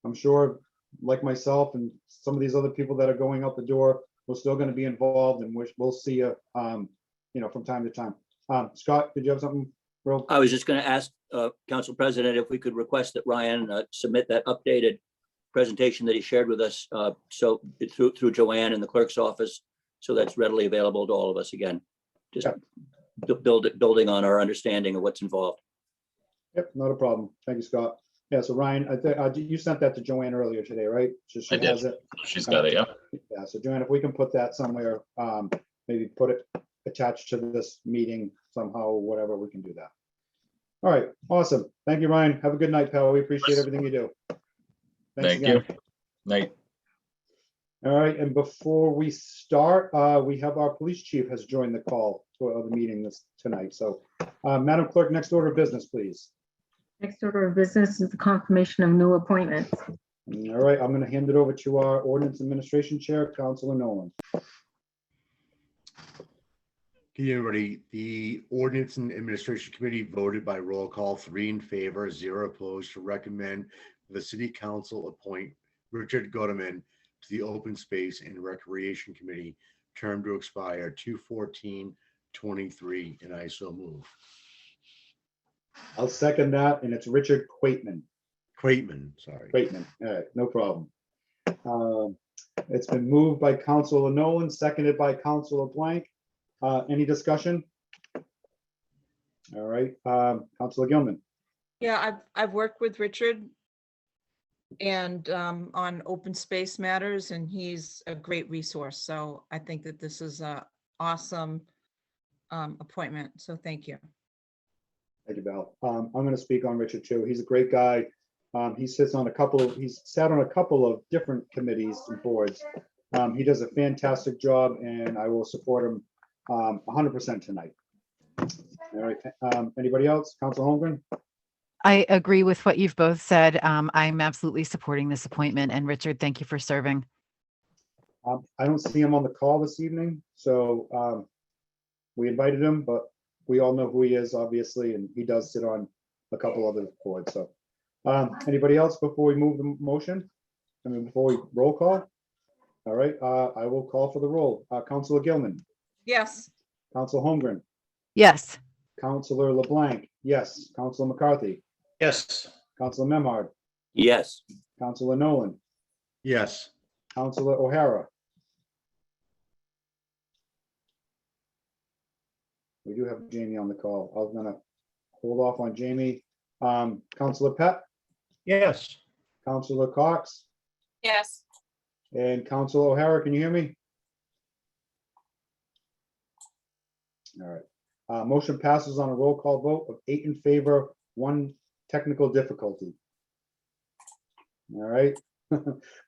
[SPEAKER 1] I'm sure, like myself and some of these other people that are going out the door, we're still going to be involved, and we'll see you from time to time. Scott, did you have something real?
[SPEAKER 7] I was just going to ask Council President if we could request that Ryan submit that updated presentation that he shared with us, so through Joanne in the clerk's office, so that's readily available to all of us again. Just building on our understanding of what's involved.
[SPEAKER 1] Yep, not a problem. Thank you, Scott. Yeah, so Ryan, I think you sent that to Joanne earlier today, right? So she
[SPEAKER 6] I did.
[SPEAKER 1] has it.
[SPEAKER 6] She's got it, yeah.
[SPEAKER 1] Yeah, so Joanne, if we can put that somewhere, maybe put it attached to this meeting somehow, whatever, we can do that. All right, awesome. Thank you, Ryan. Have a good night, pal. We appreciate everything you do. Thanks
[SPEAKER 6] Thank you.
[SPEAKER 1] again.
[SPEAKER 6] Night.
[SPEAKER 1] All right, and before we start, we have our police chief has joined the call for the meeting tonight. So, Madam Clerk, next order of business, please.
[SPEAKER 2] Next order of business is the confirmation of new appointments.
[SPEAKER 1] All right, I'm going to hand it over to our ordinance administration chair, Councilor Nolan.
[SPEAKER 11] Hey, everybody, the Ordinance and Administration Committee voted by roll call 3 in favor, 0 opposed, to recommend the City Council appoint Richard Godeman to the Open Space and Recreation Committee, term to expire 2/14/23, and I so move.
[SPEAKER 1] I'll second that, and it's Richard Quaitman.
[SPEAKER 11] Sorry.
[SPEAKER 1] Quaitman, all right, no problem. It's been moved by Councilor Nolan, seconded by Councilor Blank. Any discussion? All right, Councilor Gilman.
[SPEAKER 9] Yeah, I've worked with Richard and on open space matters, and he's a great resource. So I think that this is a awesome appointment. So thank you.
[SPEAKER 1] Thank you, Val. I'm going to speak on Richard too. He's a great guy. He's sat on a couple of different committees and boards. He does a fantastic job, and I will support him 100% tonight. All right, anybody else? Council Holmgren?
[SPEAKER 12] I agree with what you've both said. I'm absolutely supporting this appointment. And Richard, thank you for serving.
[SPEAKER 1] I don't see him on the call this evening, so we invited him, but we all know who he is, obviously, and he does sit on a couple other boards. So anybody else before we move the motion? Before we roll call? All right, I will call for the roll. Councilor Gilman.
[SPEAKER 9] Yes.
[SPEAKER 1] Council Holmgren.
[SPEAKER 12] Yes.
[SPEAKER 1] Councilor LeBlanc. Yes. Councilor McCarthy.
[SPEAKER 8] Yes.
[SPEAKER 1] Councilor Memard.
[SPEAKER 7] Yes.
[SPEAKER 1] Councilor Nolan.
[SPEAKER 11] Yes.
[SPEAKER 1] Councilor O'Hara. We do have Jamie on the call. I was gonna hold off on Jamie. Councilor Pett,
[SPEAKER 3] Yes.
[SPEAKER 1] Councilor Cox,
[SPEAKER 10] Yes.
[SPEAKER 1] and Councilor O'Hara. Can you hear me? All right. Motion passes on a roll call vote of 8 in favor, 1 technical difficulty. All right.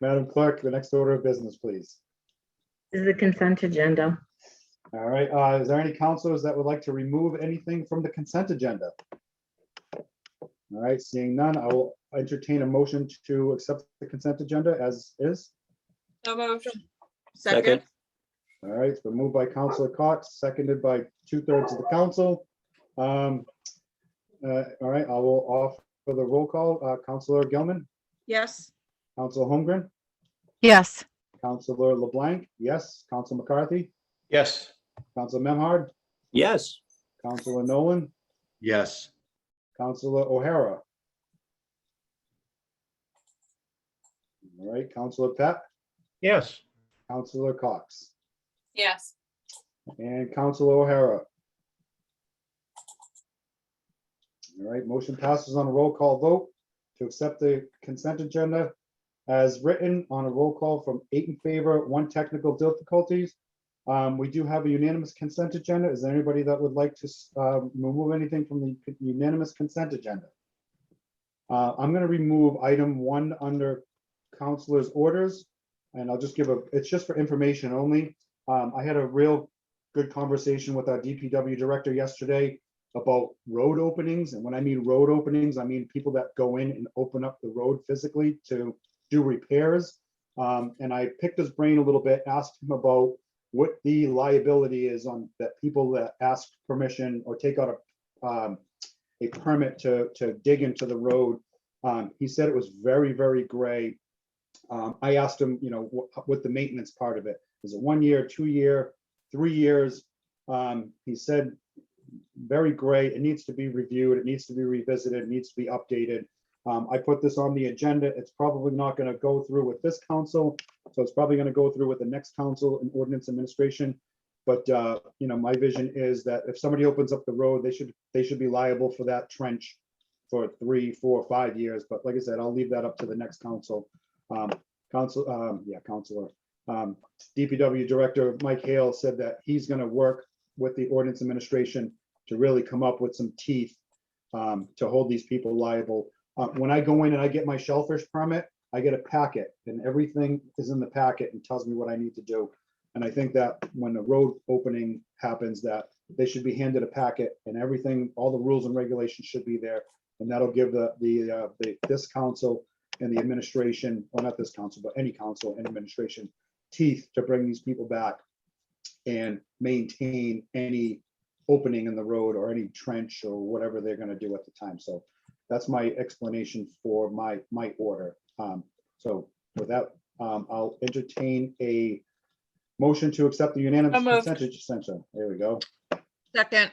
[SPEAKER 1] Madam Clerk, the next order of business, please.
[SPEAKER 2] is the consent agenda.
[SPEAKER 1] All right, is there any counselors that would like to remove anything from the consent agenda? All right, seeing none, I will entertain a motion to accept the consent agenda as is.
[SPEAKER 10] So moved.
[SPEAKER 9] Second,
[SPEAKER 1] All right, it's been moved by Counselor Cox, seconded by 2/3 of the council. All right, I will offer the roll call. Counselor Gilman,
[SPEAKER 9] yes.
[SPEAKER 1] Counselor Holmgren,
[SPEAKER 12] Yes.
[SPEAKER 1] Counselor LeBlanc, yes. Counselor McCarthy,
[SPEAKER 8] Yes.
[SPEAKER 1] Counselor Memhard,
[SPEAKER 7] Yes.
[SPEAKER 1] Counselor Nolan,
[SPEAKER 11] Yes.
[SPEAKER 1] Counselor O'Hara. All right, Counselor Pat,
[SPEAKER 3] Yes.
[SPEAKER 1] Counselor Cox,
[SPEAKER 10] Yes.
[SPEAKER 1] and Counselor O'Hara. All right, motion passes on a roll call vote to accept the consent agenda as written on a roll call from 8 in favor, 1 technical difficulties. We do have a unanimous consent agenda. Is there anybody that would like to remove anything from the unanimous consent agenda? I'm going to remove item 1 under counselor's orders, and I'll just give it's just for information only. I had a real good conversation with our DPW director yesterday about road openings. And when I mean road openings, I mean people that go in and open up the road physically to do repairs. And I picked his brain a little bit, asked him about what the liability is on that people that ask permission or take out a permit to dig into the road. He said it was very, very gray. I asked him, you know, what the maintenance part of it is. It 1 year, 2 year, 3 years? He said very gray. It needs to be reviewed. It needs to be revisited. It needs to be updated. I put this on the agenda. It's probably not going to go through with this council, so it's probably going to go through with the next council and ordinance administration. But you know, my vision is that if somebody opens up the road, they should be liable for that trench for 3, 4, 5 years. But like I said, I'll leave that up to the next council. Counselor. DPW Director Mike Hale said that he's going to work with the ordinance administration to really come up with some teeth to hold these people liable. When I go in and I get my shellfish permit, I get a packet and everything is in the packet and tells me what I need to do. And I think that when the road opening happens, that they should be handed a packet and everything, all the rules and regulations should be there. And that'll give this council and the administration, well, not this council, but any council and administration, teeth to bring these people back and maintain any opening in the road or any trench or whatever they're going to do at the time. So that's my explanation for my order. So with that, I'll entertain a motion to accept the unanimous
[SPEAKER 10] So moved.
[SPEAKER 1] consent agenda. There we go.
[SPEAKER 9] Second,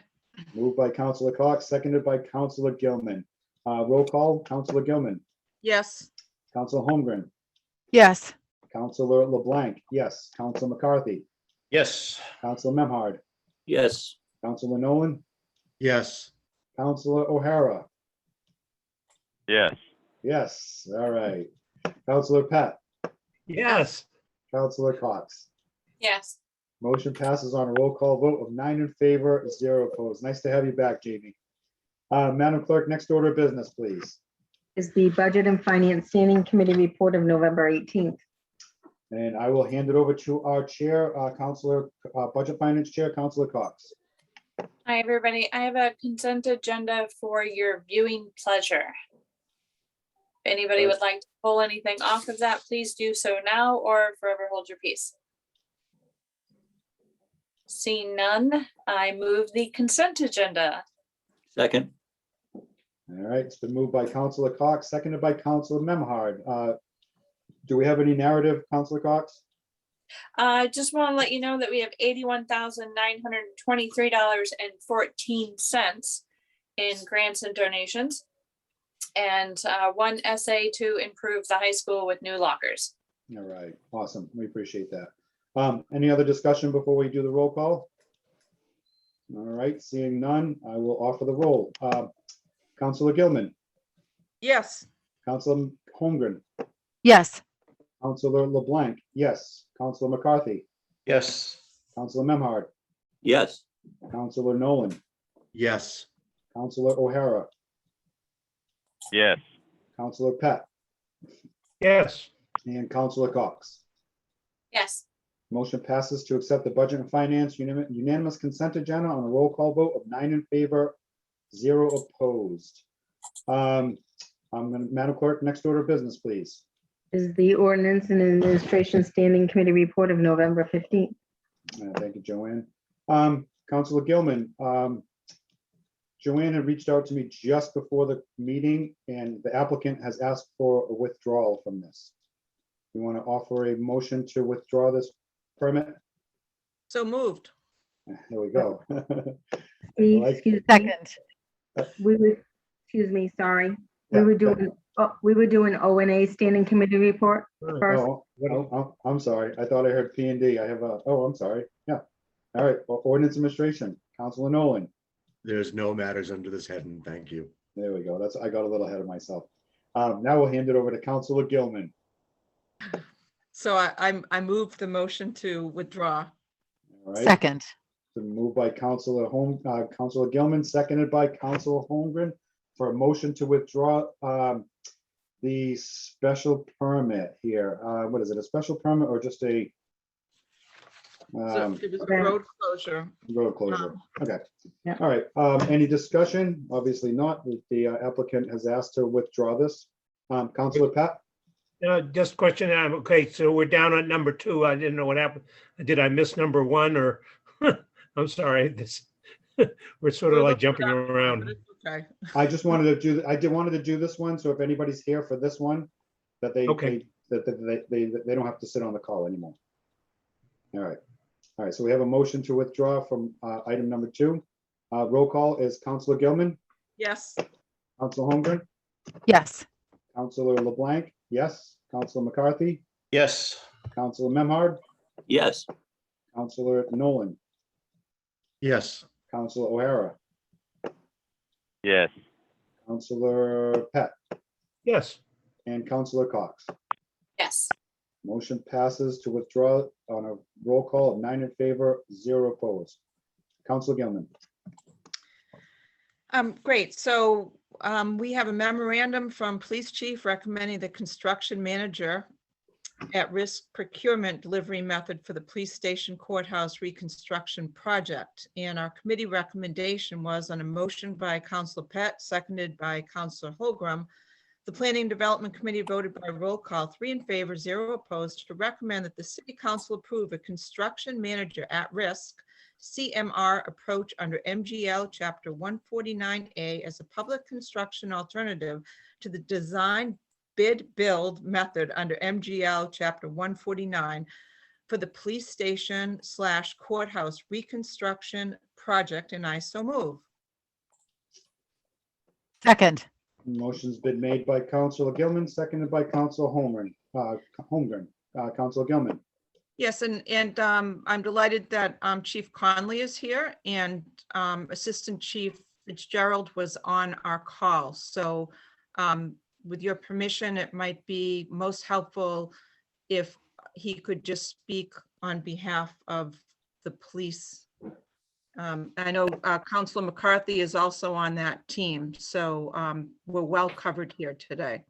[SPEAKER 1] Moved by Counselor Cox, seconded by Counselor Gilman. Roll call, Counselor Gilman,
[SPEAKER 9] yes.
[SPEAKER 1] Counselor Holmgren,
[SPEAKER 12] Yes.
[SPEAKER 1] Counselor LeBlanc, yes. Counselor McCarthy,
[SPEAKER 8] Yes.
[SPEAKER 1] Counselor Memhard,
[SPEAKER 7] Yes.
[SPEAKER 1] Counselor Nolan,
[SPEAKER 11] Yes.
[SPEAKER 1] Counselor O'Hara.
[SPEAKER 13] Yes.
[SPEAKER 1] Yes, all right. Counselor Pat,
[SPEAKER 3] Yes.
[SPEAKER 1] Counselor Cox.
[SPEAKER 10] Yes.
[SPEAKER 1] Motion passes on a roll call vote of 9 in favor, 0 opposed. Nice to have you back, Jamie. Madam Clerk, next order of business, please.
[SPEAKER 2] Is the Budget and Finance Standing Committee report of November 18th.
[SPEAKER 1] And I will hand it over to our chair, Counselor, Budget Finance Chair, Counselor Cox.
[SPEAKER 10] Hi, everybody. I have a consent agenda for your viewing pleasure. If anybody would like to pull anything off of that, please do so now or forever hold your peace. Seeing none, I move the consent agenda.
[SPEAKER 7] Second,
[SPEAKER 1] All right, it's been moved by Counselor Cox, seconded by Counselor Memhard. Do we have any narrative, Counselor Cox?
[SPEAKER 10] I just want to let you know that we have $81,923.14 in grants and donations. And 1 essay to improve the high school with new lockers.
[SPEAKER 1] All right, awesome. We appreciate that. Any other discussion before we do the roll call? All right, seeing none, I will offer the roll. Counselor Gilman,
[SPEAKER 9] Yes.
[SPEAKER 1] Counselor Holmgren,
[SPEAKER 12] Yes.
[SPEAKER 1] Counselor LeBlanc, yes. Counselor McCarthy,
[SPEAKER 8] Yes.
[SPEAKER 1] Counselor Memhard,
[SPEAKER 7] yes.
[SPEAKER 1] Counselor Nolan,
[SPEAKER 11] Yes.
[SPEAKER 1] Counselor O'Hara,
[SPEAKER 13] Yes.
[SPEAKER 1] Counselor Pat,
[SPEAKER 3] Yes.
[SPEAKER 1] and Counselor Cox.
[SPEAKER 10] Yes.
[SPEAKER 1] Motion passes to accept the budget and finance unanimous consent agenda on a roll call vote of 9 in favor, 0 opposed. Madam Clerk, next order of business, please.
[SPEAKER 2] Is the ordinance and administration standing committee report of November 15th.
[SPEAKER 1] Thank you, Joanne. Councilor Gilman, Joanne had reached out to me just before the meeting, and the applicant has asked for a withdrawal from this. You want to offer a motion to withdraw this permit?
[SPEAKER 9] So moved.
[SPEAKER 1] There we go.
[SPEAKER 2] Excuse me,
[SPEAKER 12] Second.
[SPEAKER 2] excuse me, sorry.
[SPEAKER 1] Yeah,
[SPEAKER 2] We were doing O and A standing committee report first.
[SPEAKER 1] I'm sorry. I thought I heard P and D. I have a, I'm sorry. Yeah. All right. Well, ordinance administration, Councilor Nolan.
[SPEAKER 11] There's no matters under this heading. Thank you.
[SPEAKER 1] There we go. I got a little ahead of myself. Now we'll hand it over to Councilor Gilman.
[SPEAKER 9] So I moved the motion to withdraw.
[SPEAKER 1] All right.
[SPEAKER 12] Second.
[SPEAKER 1] So moved by Councilor Gilman, seconded by Councilor Holmgren for a motion to withdraw the special permit here. What is it? A special permit or just a
[SPEAKER 9] So it was a road closure.
[SPEAKER 1] road closure? Okay.
[SPEAKER 2] Yeah.
[SPEAKER 1] All right. Any discussion? Obviously not. The applicant has asked to withdraw this. Councilor Pat?
[SPEAKER 3] Just a question. Okay, so we're down at number 2. I didn't know what happened. Did I miss number 1 or? I'm sorry. This we're sort of like jumping around.
[SPEAKER 9] Okay.
[SPEAKER 1] I just wanted to do, wanted to do this one, so if anybody's here for this one, that they,
[SPEAKER 3] Okay.
[SPEAKER 1] they don't have to sit on the call anymore. All right, so we have a motion to withdraw from item number 2. Roll call is Councilor Gilman,
[SPEAKER 9] Yes.
[SPEAKER 1] Councilor Holmgren,
[SPEAKER 12] Yes.
[SPEAKER 1] Councilor LeBlanc, yes, Councilor McCarthy,
[SPEAKER 8] Yes.
[SPEAKER 1] Councilor Memhard,
[SPEAKER 7] Yes.
[SPEAKER 1] Councilor Nolan,
[SPEAKER 11] Yes.
[SPEAKER 1] Councilor O'Hara,
[SPEAKER 13] Yes.
[SPEAKER 1] Councilor Pat,
[SPEAKER 3] Yes.
[SPEAKER 1] and Councilor Cox.
[SPEAKER 10] Yes.
[SPEAKER 1] Motion passes to withdraw on a roll call of 9 in favor, 0 opposed. Councilor Gilman.
[SPEAKER 9] Great. So we have a memorandum from Police Chief recommending the construction manager at-risk procurement delivery method for the police station courthouse reconstruction project. And our committee recommendation was on a motion by Councilor Pett, seconded by Councilor Holgram. The Planning and Development Committee voted by roll call, 3 in favor, 0 opposed, to recommend that the City Council approve a construction manager at risk CMR approach under MGL Chapter 149A as a public construction alternative to the design bid build method under MGL Chapter 149 for the police station / courthouse reconstruction project, and I so move.
[SPEAKER 12] Second.
[SPEAKER 1] Motion's been made by Councilor Gilman, seconded by Councilor Holmgren. Councilor Gilman.
[SPEAKER 9] Yes, and I'm delighted that Chief Conley is here and Assistant Chief Fitzgerald was on our call. So with your permission, it might be most helpful if he could just speak on behalf of the police. I know Councilor McCarthy is also on that team, so we're well covered here today.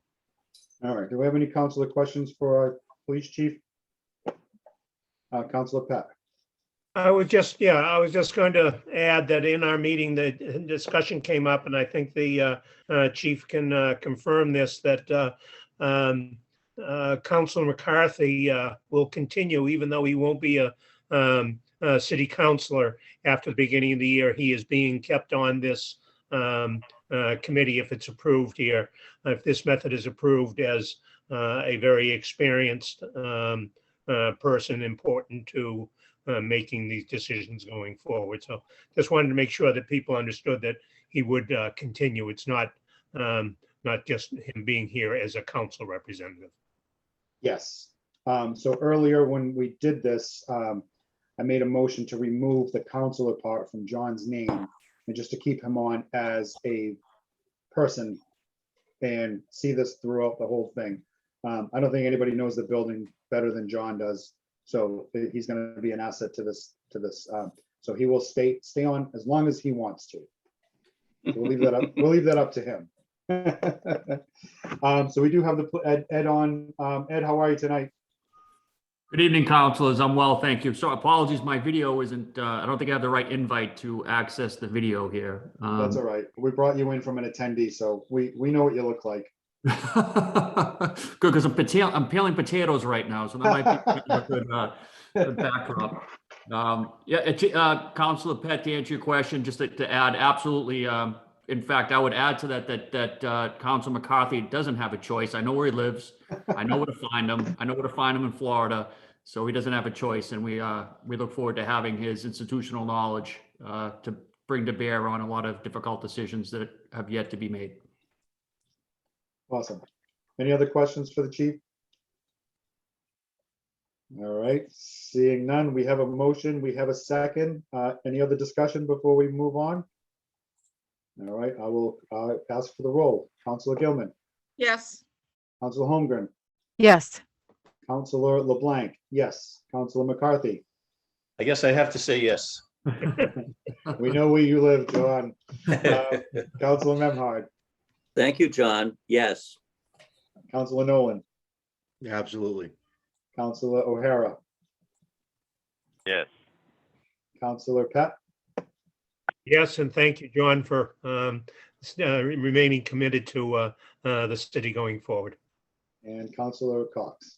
[SPEAKER 1] All right, do we have any councilor questions for our police chief? Councilor Pat.
[SPEAKER 3] I was just going to add that in our meeting, the discussion came up, and I think the chief can confirm this, that Councilor McCarthy will continue, even though he won't be a city councilor after the beginning of the year. He is being kept on this committee if it's approved here, if this method is approved, as a very experienced person important to making these decisions going forward. So just wanted to make sure that people understood that he would continue. It's not just him being here as a council representative.
[SPEAKER 1] Yes. So earlier when we did this, I made a motion to remove the councilor part from John's name and just to keep him on as a person and see this throughout the whole thing. I don't think anybody knows the building better than John does. So he's going to be an asset to this. So he will stay on as long as he wants to. So we'll leave that up. We'll leave that up to him. So we do have the Ed on. Ed, how are you tonight?
[SPEAKER 14] Good evening, councilors. I'm well, thank you. So apologies, my video isn't, I don't think I have the right invite to access the video here.
[SPEAKER 1] That's all right. We brought you in from an attendee, so we know what you look like.
[SPEAKER 14] Good, because I'm peeling potatoes right now, so that might be a good backdrop. Councilor Pett, to answer your question, just to add, absolutely. In fact, I would add to that Councilor McCarthy doesn't have a choice. I know where he lives. I know where to find him. I know where to find him in Florida. So he doesn't have a choice, and we look forward to having his institutional knowledge to bring to bear on a lot of difficult decisions that have yet to be made.
[SPEAKER 1] Awesome. Any other questions for the chief? All right, seeing none, we have a motion, we have a second. Any other discussion before we move on? All right, I will ask for the roll. Councilor Gilman,
[SPEAKER 9] Yes.
[SPEAKER 1] Councilor Holmgren,
[SPEAKER 12] Yes.
[SPEAKER 1] Councilor LeBlanc, yes. Councilor McCarthy,
[SPEAKER 8] I guess I have to say yes.
[SPEAKER 1] we know where you live, John. Councilor Memhard,
[SPEAKER 7] Thank you, John. Yes.
[SPEAKER 1] Councilor Nolan,
[SPEAKER 11] Absolutely.
[SPEAKER 1] Councilor O'Hara,
[SPEAKER 13] Yes.
[SPEAKER 1] Councilor Pett,
[SPEAKER 3] Yes, and thank you, John, for remaining committed to the city going forward.
[SPEAKER 1] and Councilor Cox.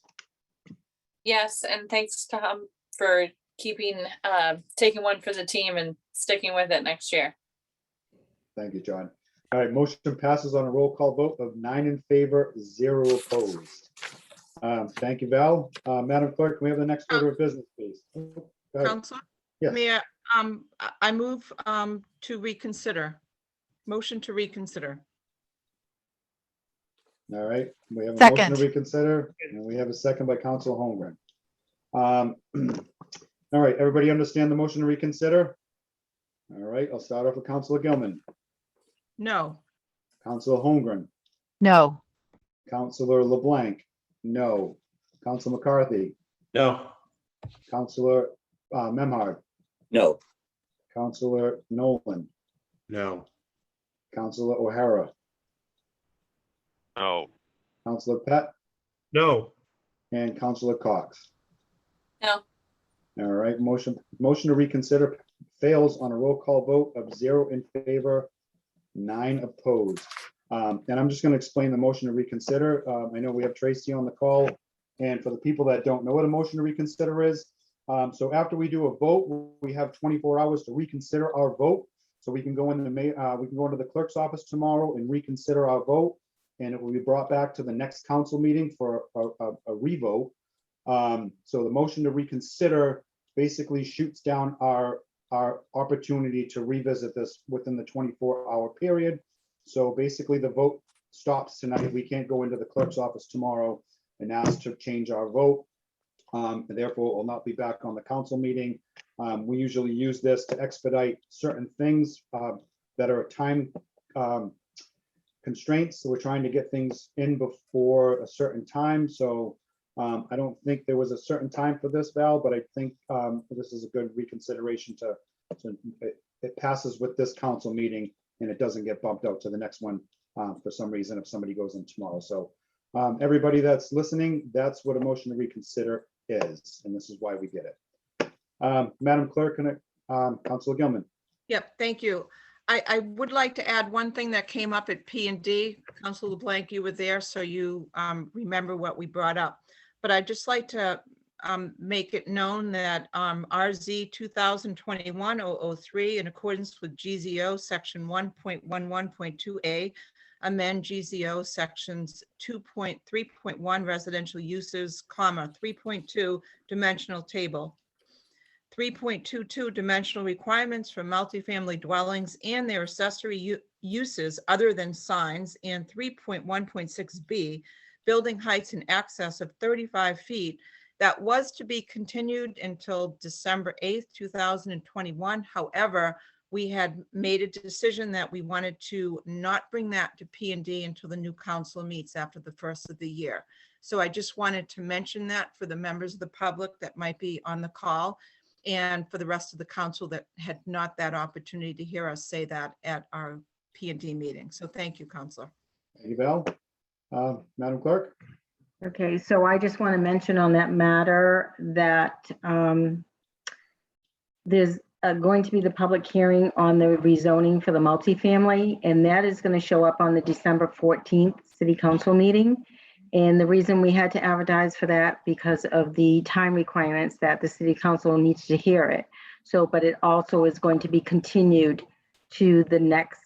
[SPEAKER 10] Yes, and thanks, Tom, for taking one for the team and sticking with it next year.
[SPEAKER 1] Thank you, John. All right, motion passes on a roll call vote of 9 in favor, 0 opposed. Thank you, Val. Madam Clerk, can we have the next order of business, please? Go ahead.
[SPEAKER 9] Counselor,
[SPEAKER 1] Yes.
[SPEAKER 9] Mayor, I move to reconsider. Motion to reconsider.
[SPEAKER 1] All right, we have a motion
[SPEAKER 12] Second.
[SPEAKER 1] to reconsider, and we have a second by Council Holmgren. All right, everybody understand the motion to reconsider? All right, I'll start off with Councilor Gilman,
[SPEAKER 9] No.
[SPEAKER 1] Councilor Holmgren,
[SPEAKER 12] No.
[SPEAKER 1] Councilor LeBlanc, no. Council McCarthy,
[SPEAKER 8] No,
[SPEAKER 1] Councilor Memhard,
[SPEAKER 7] No.
[SPEAKER 1] Councilor Nolan,
[SPEAKER 11] No.
[SPEAKER 1] Councilor O'Hara,
[SPEAKER 13] No.
[SPEAKER 1] Councilor Pett,
[SPEAKER 3] No,
[SPEAKER 1] and Councilor Cox.
[SPEAKER 10] No.
[SPEAKER 1] All right, motion to reconsider fails on a roll call vote of 0 in favor, 9 opposed. And I'm just going to explain the motion to reconsider. I know we have Tracy on the call, and for the people that don't know what a motion to reconsider is, so after we do a vote, we have 24 hours to reconsider our vote. So we can go into the clerk's office tomorrow and reconsider our vote, and it will be brought back to the next council meeting for a revote. So the motion to reconsider basically shoots down our opportunity to revisit this within the 24-hour period. So basically the vote stops tonight. We can't go into the clerk's office tomorrow and ask to change our vote. And therefore, it will not be back on the council meeting. We usually use this to expedite certain things that are time constraints. So we're trying to get things in before a certain time. So I don't think there was a certain time for this, Val, but I think this is a good reconsideration to it passes with this council meeting and it doesn't get bumped out to the next one for some reason if somebody goes in tomorrow. So everybody that's listening, that's what a motion to reconsider is, and this is why we did it. Madam Clerk, Councilor Gilman.
[SPEAKER 9] Yep, thank you. I would like to add one thing that came up at P&D. Councilor LeBlanc, you were there, so you remember what we brought up. But I'd just like to make it known that RZ 2021-003, in accordance with GZO Section 1.11.2A, amend GZO Sections 2.3.1 residential uses, 3.2 dimensional table, 3.22 dimensional requirements for multifamily dwellings and their accessory uses other than signs, and 3.1.6B, building heights in excess of 35 feet. That was to be continued until December 8th, 2021. However, we had made a decision that we wanted to not bring that to P&D until the new council meets after the first of the year. So I just wanted to mention that for the members of the public that might be on the call, and for the rest of the council that had not that opportunity to hear us say that at our P&D meeting. So thank you, Councilor.
[SPEAKER 1] Thank you, Val. Madam Clerk.
[SPEAKER 2] Okay, so I just want to mention on that matter that there's going to be the public hearing on the rezoning for the multifamily, and that is going to show up on the December 14th city council meeting. And the reason we had to advertise for that because of the time requirements that the city council needs to hear it. So, but it also is going to be continued to the next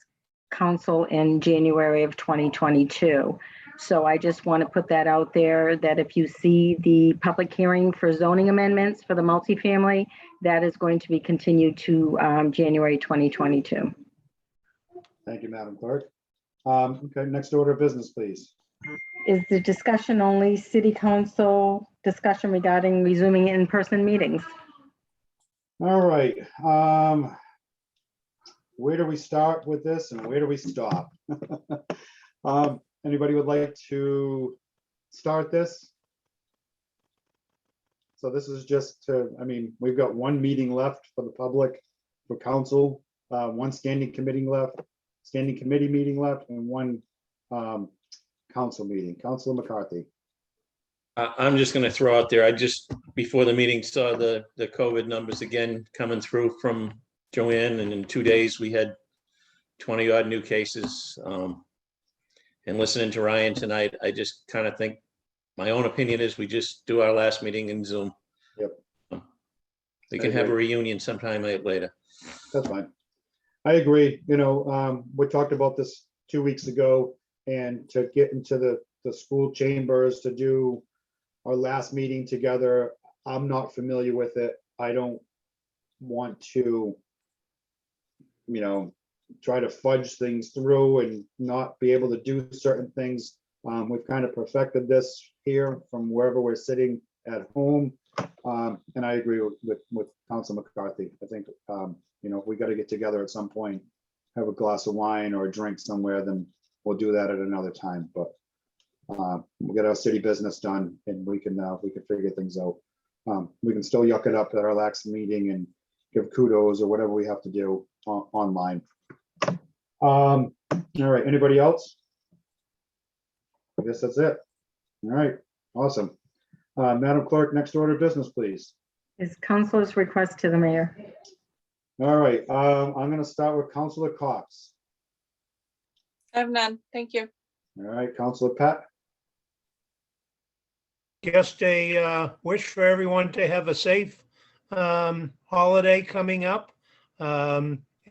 [SPEAKER 2] council in January of 2022. So I just want to put that out there, that if you see the public hearing for zoning amendments for the multifamily, that is going to be continued to January 2022.
[SPEAKER 1] Thank you, Madam Clerk. Okay, next order of business, please.
[SPEAKER 2] Is the discussion only city council discussion regarding resuming in-person meetings?
[SPEAKER 1] All right. Where do we start with this and where do we stop? Anybody would like to start this? So this is just to, I mean, we've got one meeting left for the public, for council, one standing committee meeting left, and one council meeting. Councilor McCarthy.
[SPEAKER 8] I'm just going to throw out there, I just, before the meeting, saw the COVID numbers again coming through from Joanne, and in 2 days, we had 20 odd new cases. And listening to Ryan tonight, I just kind of think, my own opinion is we just do our last meeting in Zoom.
[SPEAKER 1] Yep.
[SPEAKER 8] We can have a reunion sometime later.
[SPEAKER 1] That's fine. I agree. You know, we talked about this 2 weeks ago, and to get into the school chambers to do our last meeting together, I'm not familiar with it. I don't want to, you know, try to fudge things through and not be able to do certain things. We've kind of perfected this here from wherever we're sitting at home. And I agree with Council McCarthy. I think, you know, if we got to get together at some point, have a glass of wine or a drink somewhere, then we'll do that at another time. But we'll get our city business done and we can figure things out. We can still yuck it up at our last meeting and give kudos or whatever we have to do online. All right, anybody else? I guess that's it. All right, awesome. Madam Clerk, next order of business, please.
[SPEAKER 2] Is council's request to the mayor.
[SPEAKER 1] All right, I'm gonna start with Councilor Cox.
[SPEAKER 10] I have none. Thank you.
[SPEAKER 1] All right, Councilor Pat.
[SPEAKER 3] Just a wish for everyone to have a safe holiday coming up.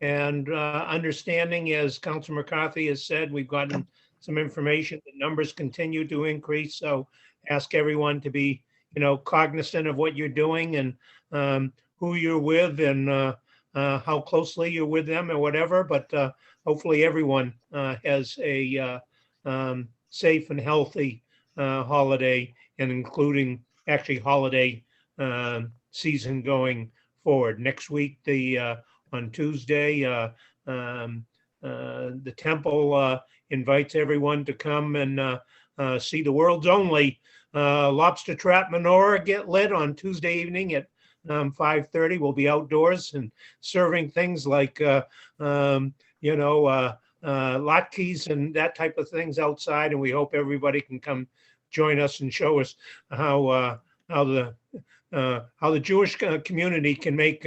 [SPEAKER 3] And understanding, as Councilor McCarthy has said, we've gotten some information, the numbers continue to increase. So ask everyone to be, you know, cognizant of what you're doing and who you're with and how closely you're with them or whatever. But hopefully everyone has a safe and healthy holiday, and including actually holiday season going forward. Next week, on Tuesday, the temple invites everyone to come and see the world's only lobster trap menorah get lit on Tuesday evening at 5:30. We'll be outdoors and serving things like, you know, latkes and that type of things outside. And we hope everybody can come join us and show us how the Jewish community can make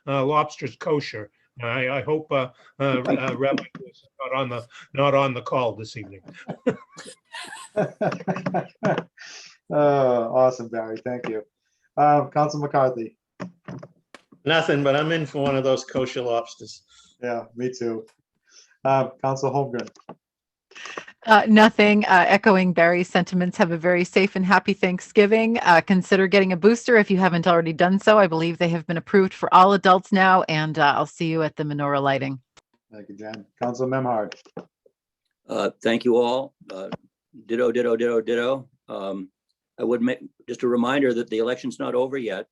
[SPEAKER 3] lobsters kosher. I hope Rabbi is not on the call this evening.
[SPEAKER 1] Awesome, Barry. Thank you. Council McCarthy.
[SPEAKER 8] Nothing, but I'm in for one of those kosher lobsters.
[SPEAKER 1] Yeah, me too. Council Holmgren.
[SPEAKER 12] Nothing. Echoing Barry's sentiments. Have a very safe and happy Thanksgiving. Consider getting a booster if you haven't already done so. I believe they have been approved for all adults now, and I'll see you at the menorah lighting.
[SPEAKER 1] Thank you, Jen. Council Memhard.
[SPEAKER 7] Thank you all. Ditto, ditto, ditto, ditto. I would make just a reminder that the election's not over yet,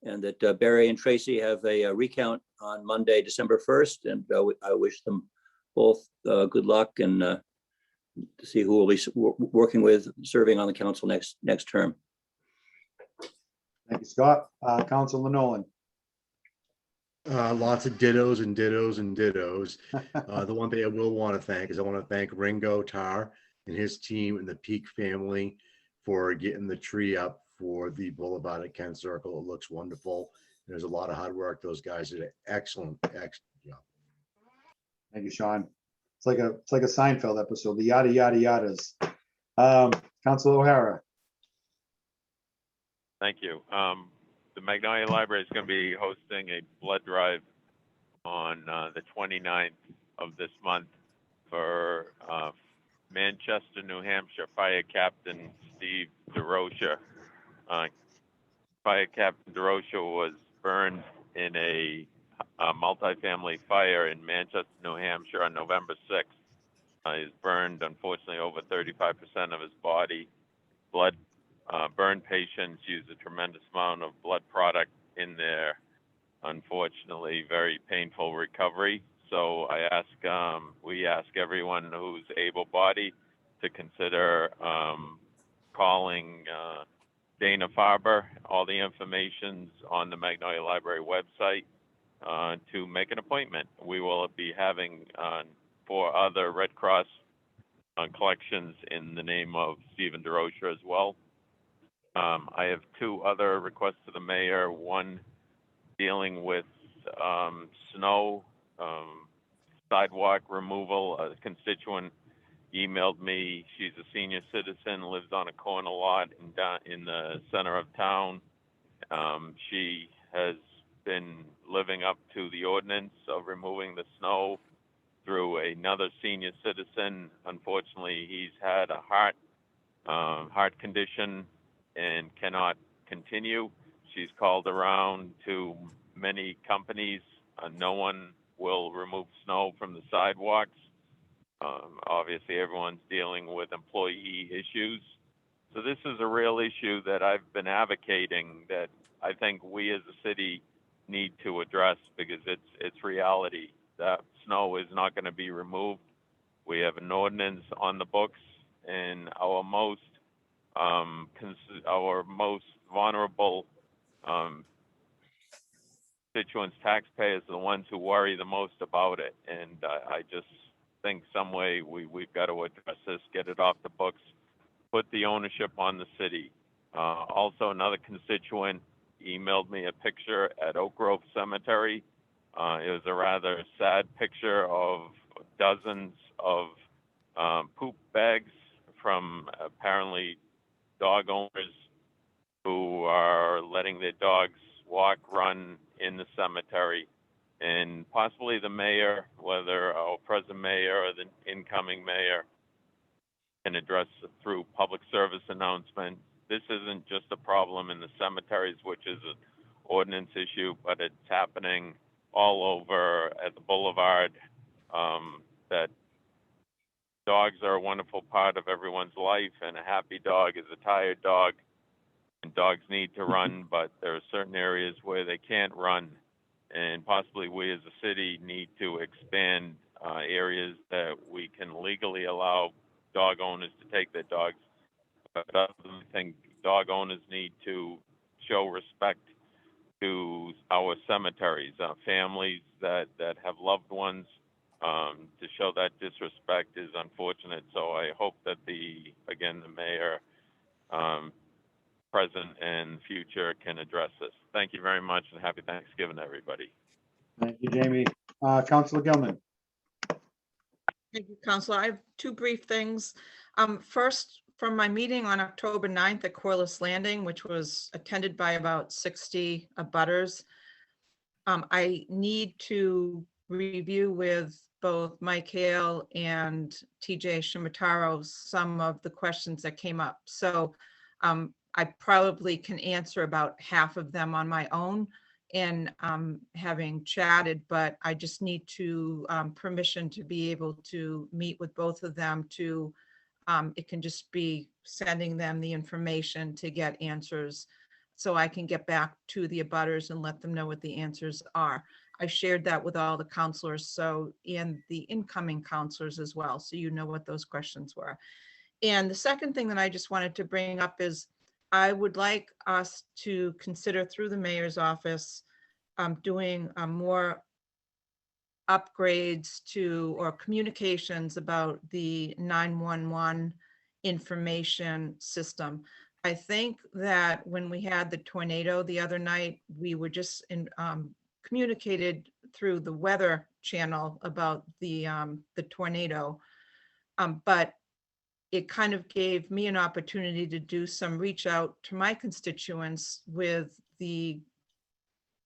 [SPEAKER 7] and that Barry and Tracy have a recount on Monday, December 1st, and I wish them both good luck and to see who will be working with, serving on the council next term.
[SPEAKER 1] Thank you, Scott. Councilor Nolan.
[SPEAKER 11] Lots of dittos and dittos and dittos. The one thing I will want to thank is I want to thank Ringo Tarr and his team and the Peak family for getting the tree up for the boulevard at Kent Circle. It looks wonderful. There's a lot of hard work. Those guys did an excellent job.
[SPEAKER 1] Thank you, Sean. It's like a Seinfeld episode, the yada, yada, yadas. Council O'Hara.
[SPEAKER 13] Thank you. The Magnolia Library is going to be hosting a blood drive on the 29th of this month for Manchester, New Hampshire Fire Captain Steve DeRocha. Fire Captain DeRocha was burned in a multifamily fire in Manchester, New Hampshire on November 6th. He's burned, unfortunately, over 35% of his body. Burn patients use a tremendous amount of blood product in their, unfortunately, very painful recovery. So we ask everyone who's able-bodied to consider calling Dana Farber. All the information's on the Magnolia Library website to make an appointment. We will be having 4 other Red Cross collections in the name of Stephen DeRocha as well. I have 2 other requests to the mayor, one dealing with snow, sidewalk removal. A constituent emailed me. She's a senior citizen, lives on a corner lot in the center of town. She has been living up to the ordinance of removing the snow through another senior citizen. Unfortunately, he's had a heart condition and cannot continue. She's called around to many companies. No one will remove snow from the sidewalks. Obviously, everyone's dealing with employee issues. So this is a real issue that I've been advocating that I think we as a city need to address because it's reality. That snow is not going to be removed. We have an ordinance on the books, and our most vulnerable constituents, taxpayers, are the ones who worry the most about it. And I just think some way we've got to address this, get it off the books, put the ownership on the city. Also, another constituent emailed me a picture at Oak Grove Cemetery. It was a rather sad picture of dozens of poop bags from apparently dog owners who are letting their dogs walk, run in the cemetery. And possibly the mayor, whether our present mayor or the incoming mayor, can address it through public service announcement. This isn't just a problem in the cemeteries, which is an ordinance issue, but it's happening all over at the boulevard. That dogs are a wonderful part of everyone's life, and a happy dog is a tired dog. And dogs need to run, but there are certain areas where they can't run. And possibly we as a city need to expand areas that we can legally allow dog owners to take their dogs. But I think dog owners need to show respect to our cemeteries, families that have loved ones. To show that disrespect is unfortunate. So I hope that the mayor, present and future, can address this. Thank you very much, and happy Thanksgiving, everybody.
[SPEAKER 1] Thank you, Jamie. Councilor Gilman.
[SPEAKER 9] Thank you, Counselor. I have 2 brief things. First, from my meeting on October 9th at Corliss Landing, which was attended by about 60 abutters, I need to review with both Mike Hale and TJ Shimataro some of the questions that came up. So I probably can answer about half of them on my own in having chatted, but I just need to permission to be able to meet with both of them to, it can just be sending them the information to get answers so I can get back to the abutters and let them know what the answers are. I shared that with all the counselors, so, and the incoming counselors as well, so you know what those questions were. And the second thing that I just wanted to bring up is I would like us to consider through the mayor's office doing more upgrades to or communications about the 911 information system. I think that when we had the tornado the other night, we were just communicated through the weather channel about the tornado. But it kind of gave me an opportunity to do some reach out to my constituents with the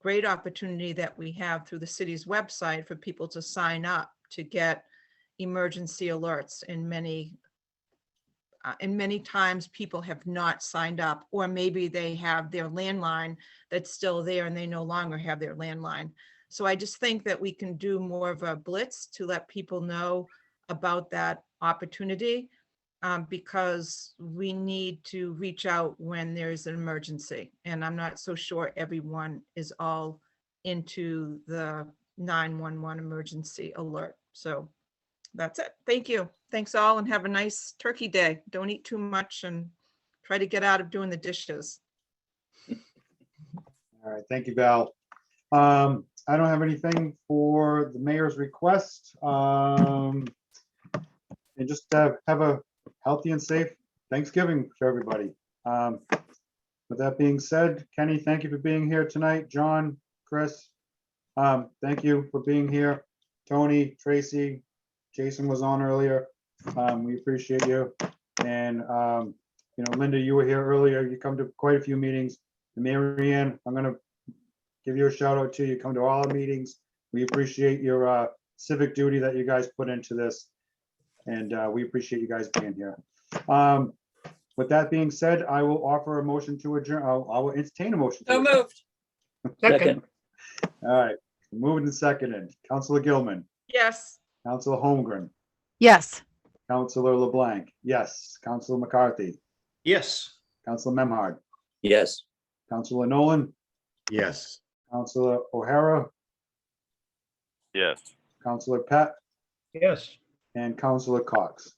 [SPEAKER 9] great opportunity that we have through the city's website for people to sign up to get emergency alerts. And many times people have not signed up, or maybe they have their landline that's still there and they no longer have their landline. So I just think that we can do more of a blitz to let people know about that opportunity, because we need to reach out when there's an emergency. And I'm not so sure everyone is all into the 911 emergency alert. So that's it. Thank you. Thanks all, and have a nice turkey day. Don't eat too much and try to get out of doing the dishes.
[SPEAKER 1] All right, thank you, Val. I don't have anything for the mayor's request. And just have a healthy and safe Thanksgiving for everybody. With that being said, Kenny, thank you for being here tonight. John, Chris, thank you for being here. Tony, Tracy, Jason was on earlier. We appreciate you. And, Linda, you were here earlier. You come to quite a few meetings. And Mary Ann, I'm going to give you a shout out too. You come to all our meetings. We appreciate your civic duty that you guys put into this. And we appreciate you guys being here. With that being said, I will offer a motion to adjourn. I will entertain a motion.
[SPEAKER 10] So moved.
[SPEAKER 7] Second.
[SPEAKER 1] All right, moving to second. Councilor Gilman,
[SPEAKER 9] Yes.
[SPEAKER 1] Councilor Holmgren,
[SPEAKER 12] Yes.
[SPEAKER 1] Councilor LeBlanc, yes. Councilor McCarthy,
[SPEAKER 8] Yes.
[SPEAKER 1] Councilor Memhard,
[SPEAKER 7] Yes.
[SPEAKER 1] Councilor Nolan,
[SPEAKER 11] Yes.
[SPEAKER 1] Councilor O'Hara,
[SPEAKER 13] Yes.
[SPEAKER 1] Councilor Pat,
[SPEAKER 3] Yes.
[SPEAKER 1] and Councilor Cox.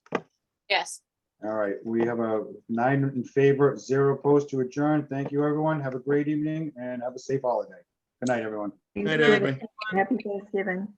[SPEAKER 10] Yes.
[SPEAKER 1] All right, we have a 9 in favor, 0 opposed to adjourn. Thank you, everyone. Have a great evening and have a safe holiday. Good night, everyone.
[SPEAKER 2] Thank
[SPEAKER 8] Night,
[SPEAKER 2] you.
[SPEAKER 8] everybody.
[SPEAKER 2] Happy Thanksgiving.